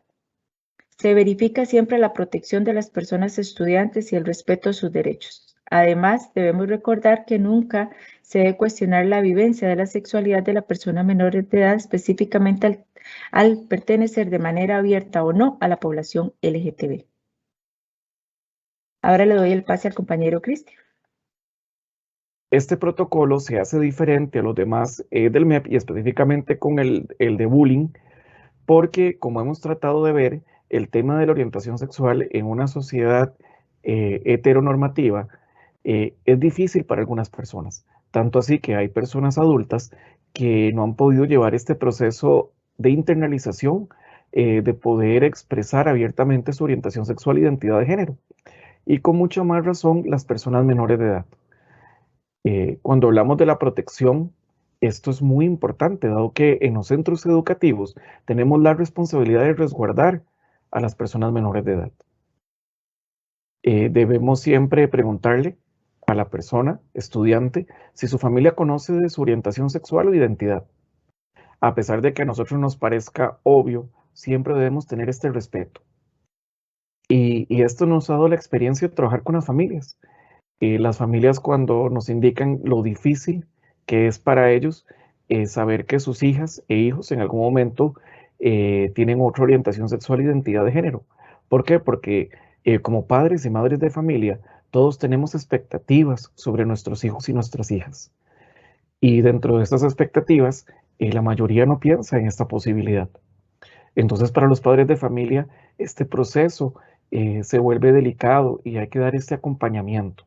Se verifica siempre la protección de las personas estudiantes y el respeto a sus derechos. Además, debemos recordar que nunca se debe cuestionar la vivencia de la sexualidad de la persona menor de edad, específicamente al pertenecer de manera abierta o no a la población LGTB. Ahora le doy el pase al compañero Cristian. Este protocolo se hace diferente a los demás del MEP y específicamente con el de bullying, porque como hemos tratado de ver, el tema de la orientación sexual en una sociedad heteronormativa es difícil para algunas personas, tanto así que hay personas adultas que no han podido llevar este proceso de internalización, de poder expresar abiertamente su orientación sexual e identidad de género. Y con mucha más razón las personas menores de edad. Cuando hablamos de la protección, esto es muy importante, dado que en los centros educativos tenemos la responsabilidad de resguardar a las personas menores de edad. Debemos siempre preguntarle a la persona, estudiante, si su familia conoce de su orientación sexual o identidad. A pesar de que a nosotros nos parezca obvio, siempre debemos tener este respeto. Y esto nos ha dado la experiencia de trabajar con las familias. Las familias cuando nos indican lo difícil que es para ellos saber que sus hijas e hijos en algún momento tienen otra orientación sexual e identidad de género. ¿Por qué? Porque como padres y madres de familia, todos tenemos expectativas sobre nuestros hijos y nuestras hijas. Y dentro de estas expectativas, la mayoría no piensa en esta posibilidad. Entonces, para los padres de familia, este proceso se vuelve delicado y hay que dar este acompañamiento.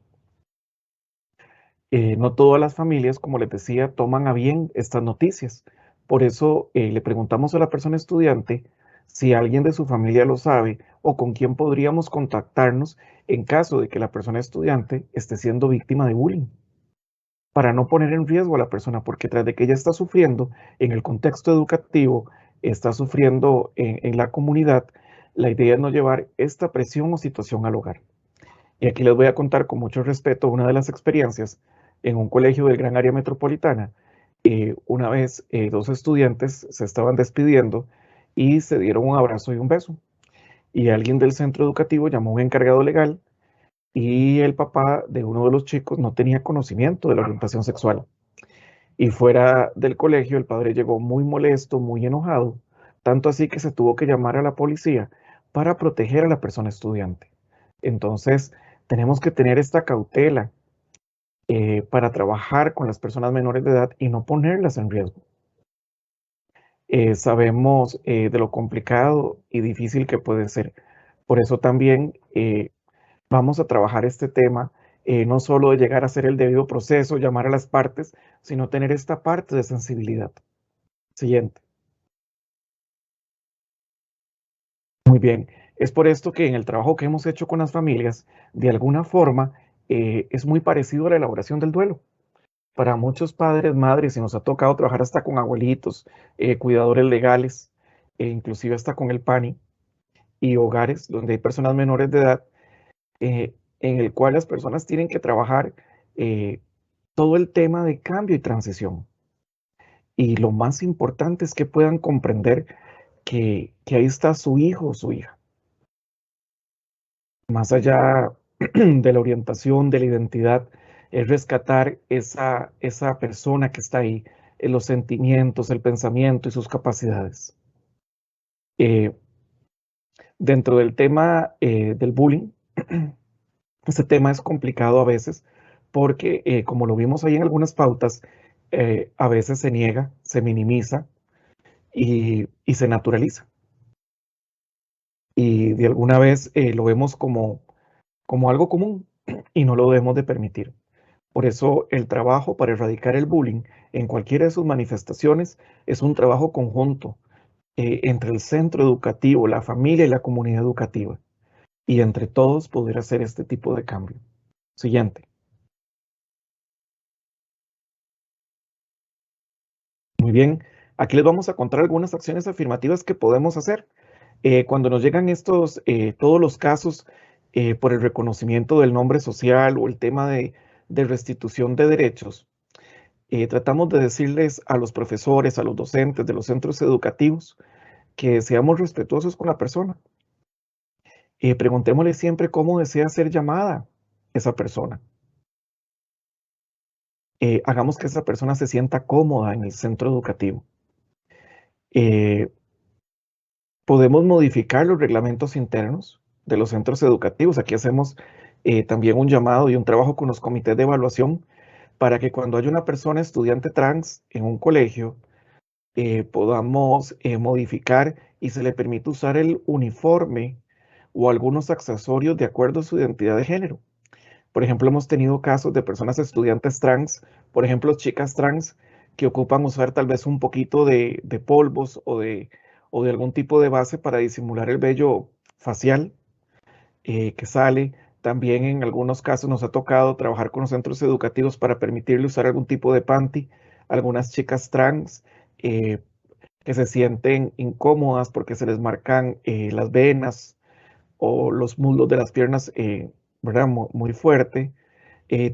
No todas las familias, como les decía, toman a bien estas noticias. Por eso le preguntamos a la persona estudiante si alguien de su familia lo sabe o con quién podríamos contactarnos en caso de que la persona estudiante esté siendo víctima de bullying, para no poner en riesgo a la persona, porque tras de que ella está sufriendo en el contexto educativo, está sufriendo en la comunidad, la idea es no llevar esta presión o situación al hogar. Y aquí les voy a contar con mucho respeto una de las experiencias en un colegio del gran área metropolitana. Una vez dos estudiantes se estaban despidiendo y se dieron un abrazo y un beso. Y alguien del centro educativo llamó a un encargado legal y el papá de uno de los chicos no tenía conocimiento de la orientación sexual. Y fuera del colegio el padre llegó muy molesto, muy enojado, tanto así que se tuvo que llamar a la policía para proteger a la persona estudiante. Entonces, tenemos que tener esta cautela para trabajar con las personas menores de edad y no ponerlas en riesgo. Sabemos de lo complicado y difícil que puede ser. Por eso también vamos a trabajar este tema no solo de llegar a hacer el debido proceso, llamar a las partes, sino tener esta parte de sensibilidad. Siguiente. Muy bien, es por esto que en el trabajo que hemos hecho con las familias, de alguna forma, es muy parecido a la elaboración del duelo. Para muchos padres, madres, y nos ha tocado trabajar hasta con abuelitos, cuidadores legales, inclusive hasta con el PANI, y hogares donde hay personas menores de edad, en el cual las personas tienen que trabajar todo el tema de cambio y transición. Y lo más importante es que puedan comprender que ahí está su hijo o su hija. Más allá de la orientación, de la identidad, es rescatar esa persona que está ahí, los sentimientos, el pensamiento y sus capacidades. Dentro del tema del bullying, este tema es complicado a veces porque, como lo vimos ahí en algunas pautas, a veces se niega, se minimiza y se naturaliza. Y de alguna vez lo vemos como algo común y no lo debemos de permitir. Por eso el trabajo para erradicar el bullying en cualquiera de sus manifestaciones es un trabajo conjunto entre el centro educativo, la familia y la comunidad educativa. Y entre todos poder hacer este tipo de cambio. Siguiente. Muy bien, aquí les vamos a contar algunas acciones afirmativas que podemos hacer. Cuando nos llegan todos los casos por el reconocimiento del nombre social o el tema de restitución de derechos, tratamos de decirles a los profesores, a los docentes de los centros educativos, que seamos respetuosos con la persona. Preguntémosle siempre cómo desea ser llamada esa persona. Hagamos que esa persona se sienta cómoda en el centro educativo. Podemos modificar los reglamentos internos de los centros educativos. Aquí hacemos también un llamado y un trabajo con los comités de evaluación para que cuando haya una persona estudiante trans en un colegio, podamos modificar y se le permite usar el uniforme o algunos accesorios de acuerdo a su identidad de género. Por ejemplo, hemos tenido casos de personas estudiantes trans, por ejemplo, chicas trans, que ocupan usar tal vez un poquito de polvos o de algún tipo de base para disimular el vello facial que sale. También en algunos casos nos ha tocado trabajar con los centros educativos para permitirle usar algún tipo de panty. Algunas chicas trans que se sienten incómodas porque se les marcan las venas o los muslos de las piernas, ¿verdad? Muy fuerte.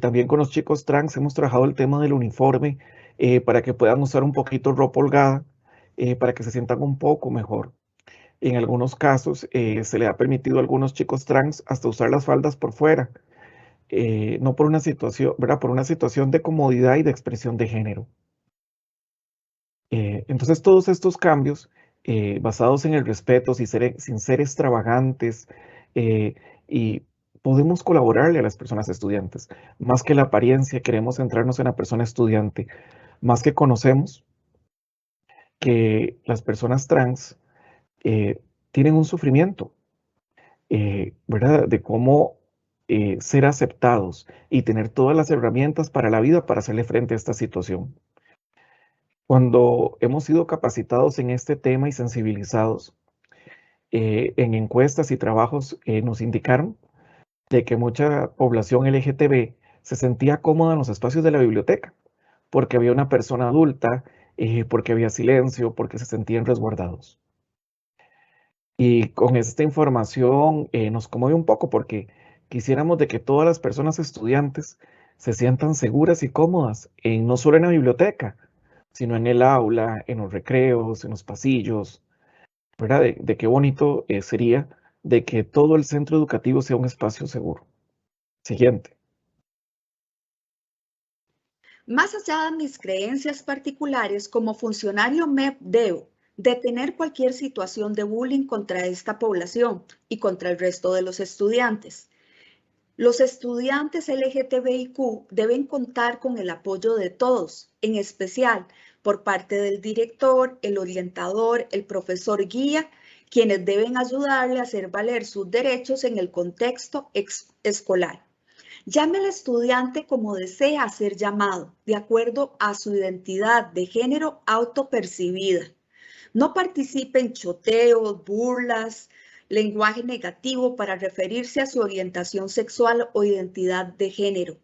También con los chicos trans hemos trabajado el tema del uniforme para que puedan usar un poquito ropa holgada, para que se sientan un poco mejor. En algunos casos se le ha permitido a algunos chicos trans hasta usar las faldas por fuera, no por una situación, ¿verdad? Por una situación de comodidad y de expresión de género. Entonces todos estos cambios basados en el respeto, sin ser extravagantes, y podemos colaborarle a las personas estudiantes. Más que la apariencia, queremos centrarnos en la persona estudiante. Más que conocemos que las personas trans tienen un sufrimiento, ¿verdad? De cómo ser aceptados y tener todas las herramientas para la vida para hacerle frente a esta situación. Cuando hemos sido capacitados en este tema y sensibilizados, en encuestas y trabajos nos indicaron de que mucha población LGTB se sentía cómoda en los espacios de la biblioteca, porque había una persona adulta, porque había silencio, porque se sentían resguardados. Y con esta información nos conmueve un poco porque quisiéramos de que todas las personas estudiantes se sientan seguras y cómodas, no solo en la biblioteca, sino en el aula, en los recreos, en los pasillos, ¿verdad? De qué bonito sería de que todo el centro educativo sea un espacio seguro. Siguiente. Más allá de mis creencias particulares, como funcionario MEP debo detener cualquier situación de bullying contra esta población y contra el resto de los estudiantes. Los estudiantes LGTBIQ deben contar con el apoyo de todos, en especial por parte del director, el orientador, el profesor guía, quienes deben ayudarle a hacer valer sus derechos en el contexto escolar. Llame al estudiante como desea ser llamado, de acuerdo a su identidad de género autopercibida. No participe en choteos, burlas, lenguaje negativo para referirse a su orientación sexual o identidad de género.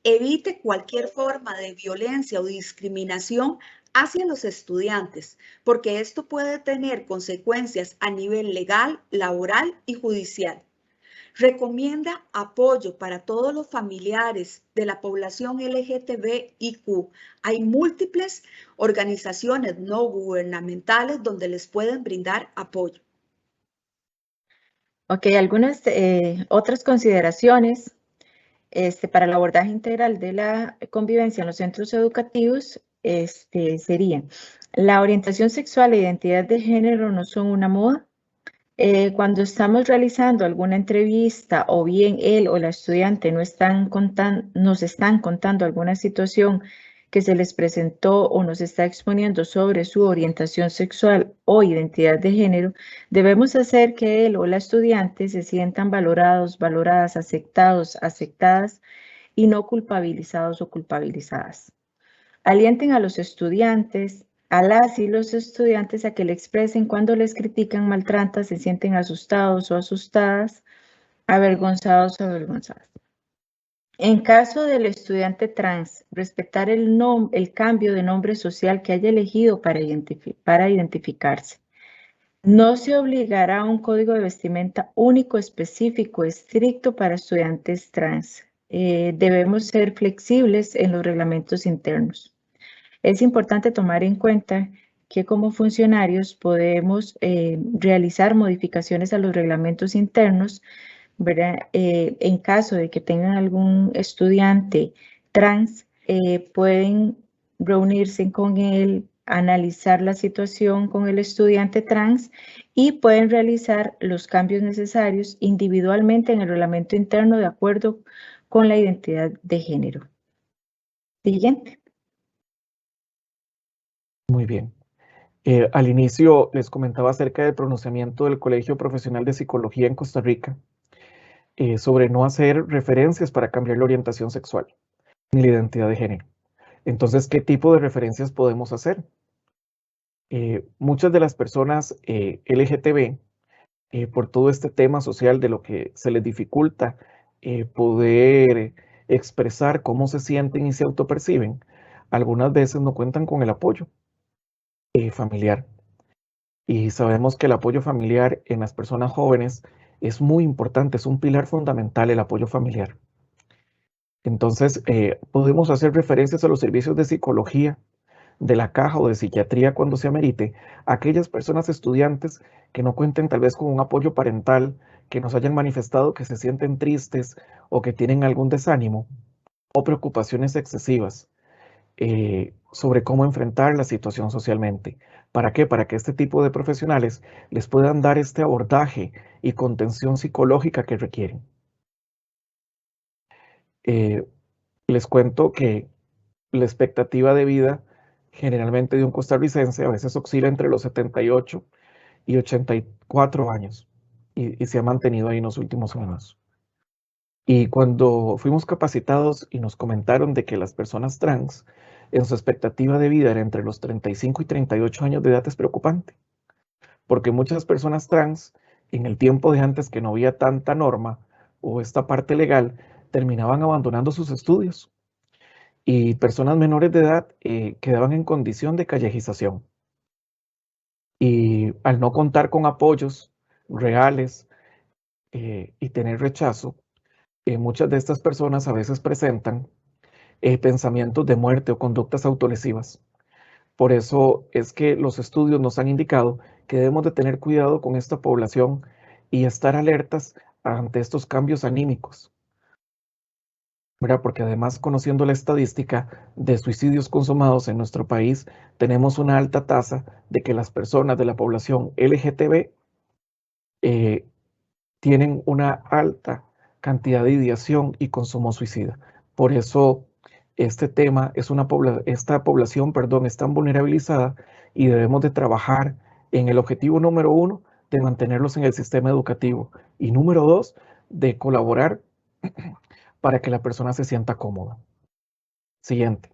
Evite cualquier forma de violencia o discriminación hacia los estudiantes, porque esto puede tener consecuencias a nivel legal, laboral y judicial. Recomienda apoyo para todos los familiares de la población LGTBIQ. Hay múltiples organizaciones no gubernamentales donde les pueden brindar apoyo. Ok, algunas otras consideraciones para el abordaje integral de la convivencia en los centros educativos serían: la orientación sexual e identidad de género no son una moda. Cuando estamos realizando alguna entrevista o bien él o la estudiante nos están contando alguna situación que se les presentó o nos está exponiendo sobre su orientación sexual o identidad de género, debemos hacer que él o la estudiante se sientan valorados, valoradas, aceptados, aceptadas y no culpabilizados o culpabilizadas. Alienten a los estudiantes, a las y los estudiantes a que le expresen cuando les critican, maltratan, se sienten asustados o asustadas, avergonzados o avergonzadas. En caso del estudiante trans, respetar el cambio de nombre social que haya elegido para identificarse. No se obligará a un código de vestimenta único, específico, estricto para estudiantes trans. Debemos ser flexibles en los reglamentos internos. Es importante tomar en cuenta que como funcionarios podemos realizar modificaciones a los reglamentos internos, ¿verdad? En caso de que tengan algún estudiante trans, pueden reunirse con él, analizar la situación con el estudiante trans y pueden realizar los cambios necesarios individualmente en el reglamento interno de acuerdo con la identidad de género. Siguiente. Muy bien. Al inicio les comentaba acerca del pronunciamiento del Colegio Profesional de Psicología en Costa Rica sobre no hacer referencias para cambiar la orientación sexual ni la identidad de género. Entonces, ¿qué tipo de referencias podemos hacer? Muchas de las personas LGTB, por todo este tema social de lo que se les dificulta poder expresar cómo se sienten y se autoperciben, algunas veces no cuentan con el apoyo familiar. Y sabemos que el apoyo familiar en las personas jóvenes es muy importante, es un pilar fundamental el apoyo familiar. Entonces, podemos hacer referencias a los servicios de psicología, de la caja o de psiquiatría cuando se amerite, a aquellas personas estudiantes que no cuenten tal vez con un apoyo parental, que nos hayan manifestado que se sienten tristes o que tienen algún desánimo o preocupaciones excesivas sobre cómo enfrentar la situación socialmente. ¿Para qué? Para que este tipo de profesionales les puedan dar este abordaje y contención psicológica que requieren. Les cuento que la expectativa de vida generalmente de un costarricense a veces oscila entre los 78 y 84 años y se ha mantenido ahí en los últimos años. Y cuando fuimos capacitados y nos comentaron de que las personas trans en su expectativa de vida era entre los 35 y 38 años de edad, es preocupante, porque muchas personas trans en el tiempo de antes que no había tanta norma o esta parte legal, terminaban abandonando sus estudios y personas menores de edad quedaban en condición de callejización. Y al no contar con apoyos reales y tener rechazo, muchas de estas personas a veces presentan pensamientos de muerte o conductas autolesivas. Por eso es que los estudios nos han indicado que debemos de tener cuidado con esta población y estar alertas ante estos cambios anímicos, ¿verdad? Porque además, conociendo la estadística de suicidios consumados en nuestro país, tenemos una alta tasa de que las personas de la población LGTB tienen una alta cantidad de ideación y consumo suicida. Por eso este tema es esta población es tan vulnerabilizada y debemos de trabajar en el objetivo número 1 de mantenerlos en el sistema educativo y número 2 de colaborar para que la persona se sienta cómoda. Siguiente.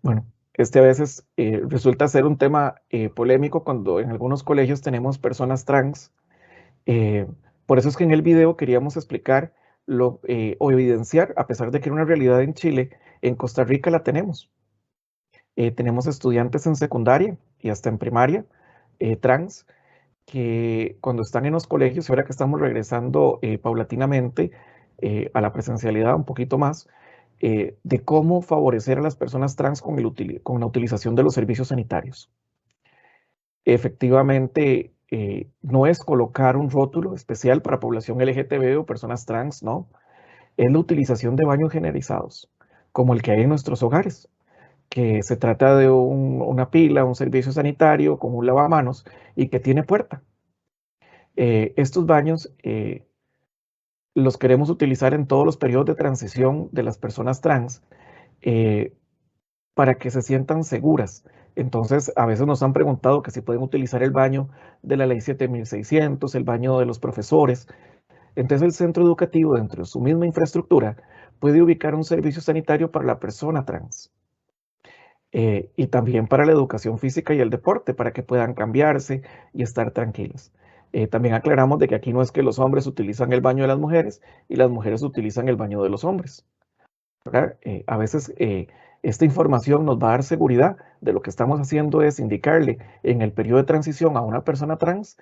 Bueno, este a veces resulta ser un tema polémico cuando en algunos colegios tenemos personas trans. Por eso es que en el video queríamos explicar o evidenciar, a pesar de que era una realidad en Chile, en Costa Rica la tenemos. Tenemos estudiantes en secundaria y hasta en primaria trans que cuando están en los colegios, y ahora que estamos regresando paulatinamente a la presencialidad un poquito más, de cómo favorecer a las personas trans con la utilización de los servicios sanitarios. Efectivamente, no es colocar un rótulo especial para población LGTB o personas trans, no. Es la utilización de baños generalizados, como el que hay en nuestros hogares, que se trata de una pila, un servicio sanitario con un lavamanos y que tiene puerta. Estos baños los queremos utilizar en todos los periodos de transición de las personas trans para que se sientan seguras. Entonces, a veces nos han preguntado que si pueden utilizar el baño de la ley 7600, el baño de los profesores. Entonces, el centro educativo, dentro de su misma infraestructura, puede ubicar un servicio sanitario para la persona trans. Y también para la educación física y el deporte, para que puedan cambiarse y estar tranquilos. También aclaramos de que aquí no es que los hombres utilizan el baño de las mujeres y las mujeres utilizan el baño de los hombres. A veces esta información nos va a dar seguridad de lo que estamos haciendo es indicarle en el periodo de transición a una persona trans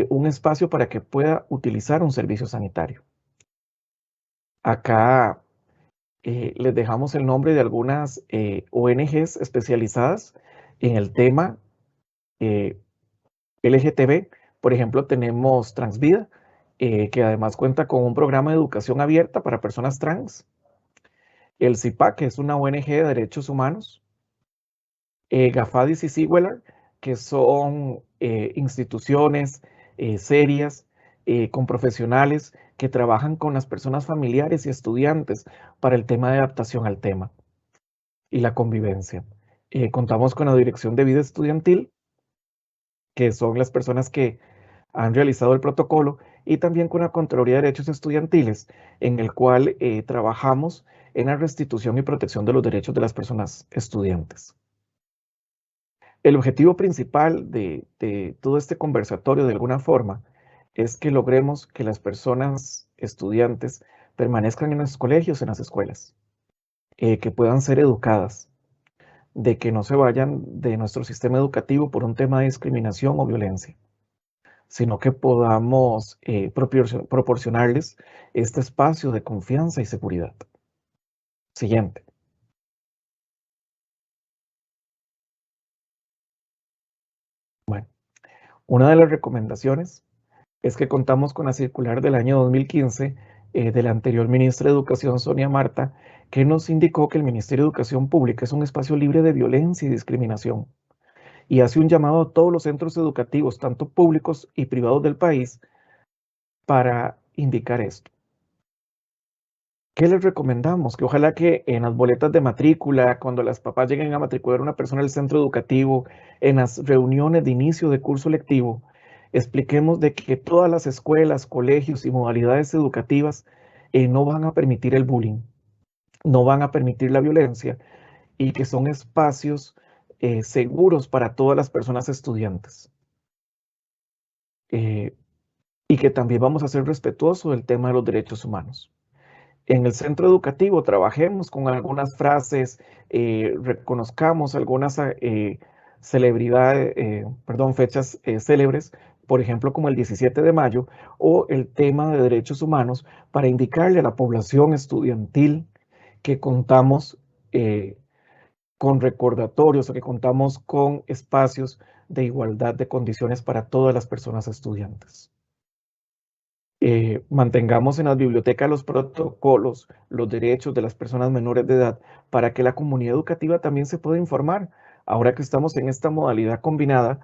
un espacio para que pueda utilizar un servicio sanitario. Acá les dejamos el nombre de algunas ONGs especializadas en el tema LGTB. Por ejemplo, tenemos Transvida, que además cuenta con un programa de educación abierta para personas trans. El CIPAC, que es una ONG de derechos humanos. Gafadis y Siguelar, que son instituciones serias, con profesionales que trabajan con las personas familiares y estudiantes para el tema de adaptación al tema y la convivencia. Contamos con la Dirección de Vida Estudiantil, que son las personas que han realizado el protocolo, y también con la Contraloría de Derechos Estudiantiles, en el cual trabajamos en la restitución y protección de los derechos de las personas estudiantes. El objetivo principal de todo este conversatorio, de alguna forma, es que logremos que las personas estudiantes permanezcan en los colegios, en las escuelas, que puedan ser educadas, de que no se vayan de nuestro sistema educativo por un tema de discriminación o violencia, sino que podamos proporcionarles este espacio de confianza y seguridad. Siguiente. Bueno, una de las recomendaciones es que contamos con la circular del año 2015 de la anterior ministra de Educación, Sonia Marta, que nos indicó que el Ministerio de Educación Pública es un espacio libre de violencia y discriminación, y hace un llamado a todos los centros educativos, tanto públicos y privados del país, para indicar esto. ¿Qué les recomendamos? Que ojalá que en las boletas de matrícula, cuando las papás lleguen a matricular a una persona al centro educativo, en las reuniones de inicio de curso lectivo, expliquemos de que todas las escuelas, colegios y modalidades educativas no van a permitir el bullying, no van a permitir la violencia, y que son espacios seguros para todas las personas estudiantes. Y que también vamos a ser respetuosos del tema de los derechos humanos. En el centro educativo trabajemos con algunas frases, reconozcamos algunas fechas célebres, por ejemplo, como el 17 de mayo, o el tema de derechos humanos, para indicarle a la población estudiantil que contamos con recordatorios, o que contamos con espacios de igualdad de condiciones para todas las personas estudiantes. Mantengamos en las bibliotecas los protocolos, los derechos de las personas menores de edad, para que la comunidad educativa también se pueda informar. Ahora que estamos en esta modalidad combinada,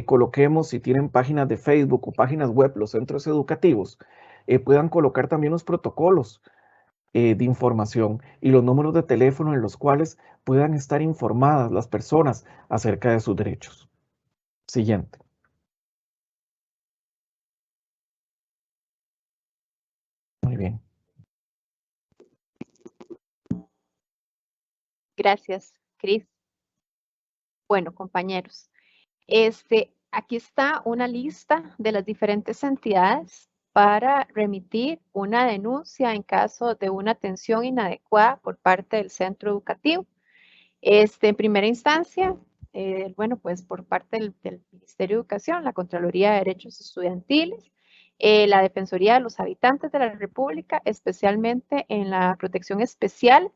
coloquemos, si tienen páginas de Facebook o páginas web, los centros educativos, puedan colocar también los protocolos de información y los números de teléfono en los cuales puedan estar informadas las personas acerca de sus derechos. Siguiente. Muy bien. Gracias, Cris. Bueno, compañeros, aquí está una lista de las diferentes entidades para remitir una denuncia en caso de una atención inadecuada por parte del centro educativo. En primera instancia, bueno, pues por parte del Ministerio de Educación, la Contraloría de Derechos Estudiantiles, la Defensoría de los Habitantes de la República, especialmente en la Protección Especial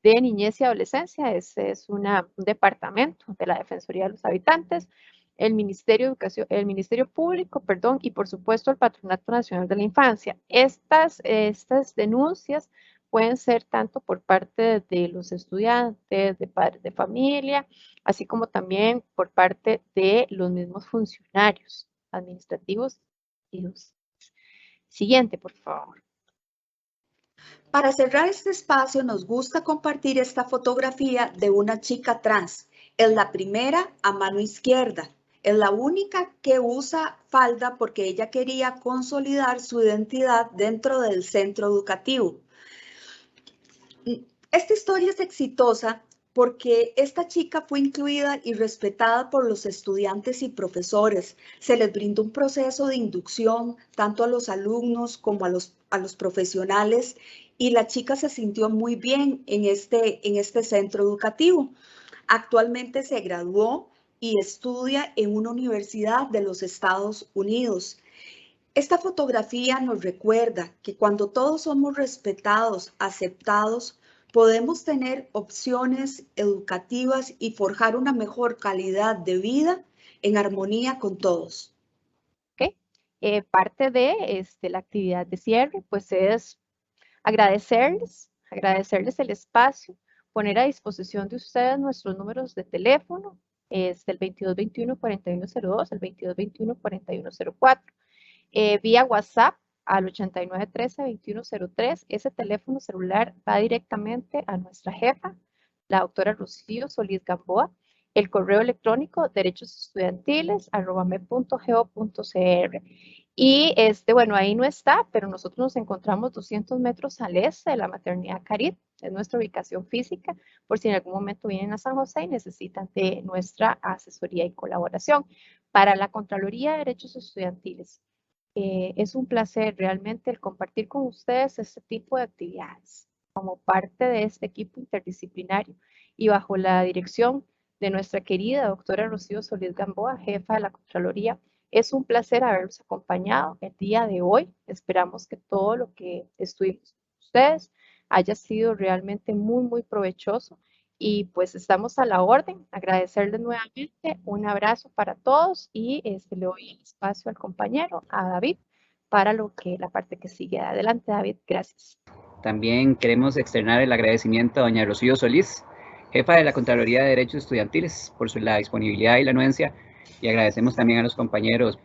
de Niñez y Adolescencia, ese es un departamento de la Defensoría de los Habitantes, el Ministerio de Educación, el Ministerio Público, perdón, y por supuesto el Patronato Nacional de la Infancia. Estas denuncias pueden ser tanto por parte de los estudiantes, de padres de familia, así como también por parte de los mismos funcionarios administrativos y docentes. Siguiente, por favor. Para cerrar este espacio, nos gusta compartir esta fotografía de una chica trans. Es la primera a mano izquierda. Es la única que usa falda porque ella quería consolidar su identidad dentro del centro educativo. Esta historia es exitosa porque esta chica fue incluida y respetada por los estudiantes y profesores. Se les brindó un proceso de inducción tanto a los alumnos como a los profesionales y la chica se sintió muy bien en este centro educativo. Actualmente se graduó y estudia en una universidad de los Estados Unidos. Esta fotografía nos recuerda que cuando todos somos respetados, aceptados, podemos tener opciones educativas y forjar una mejor calidad de vida en armonía con todos. Okay. Parte de la actividad de cierre, pues es agradecerles el espacio, poner a disposición de ustedes nuestros números de teléfono, el 2221-4102, el 2221-4104, vía WhatsApp al 8913-2103. Ese teléfono celular va directamente a nuestra jefa, la doctora Rocío Solís Gamboa. El correo electrónico derechosestudiantiles@me.go.cr. Y bueno, ahí no está, pero nosotros nos encontramos 200 metros al este de la maternidad Carit, es nuestra ubicación física, por si en algún momento vienen a San José y necesitan de nuestra asesoría y colaboración. Para la Contraloría de Derechos Estudiantiles, es un placer realmente el compartir con ustedes este tipo de actividades como parte de este equipo interdisciplinario y bajo la dirección de nuestra querida doctora Rocío Solís Gamboa, jefa de la Contraloría. Es un placer haberlos acompañado el día de hoy. Esperamos que todo lo que estuvimos con ustedes haya sido realmente muy, muy provechoso. Y pues estamos a la orden. Agradecerles nuevamente. Un abrazo para todos y le doy el espacio al compañero, a David, para la parte que sigue. Adelante, David. Gracias. También queremos externar el agradecimiento a doña Rocío Solís, jefa de la Contraloría de Derechos Estudiantiles, por la disponibilidad y la anuencia. Y agradecemos también a los compañeros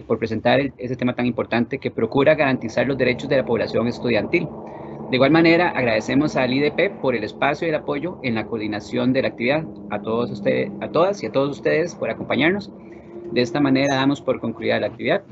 por presentar ese tema tan importante que procura garantizar los derechos de la población estudiantil. De igual manera, agradecemos al IDP por el espacio y el apoyo en la coordinación de la actividad. A todas y a todos ustedes por acompañarnos. De esta manera damos por concluida la actividad.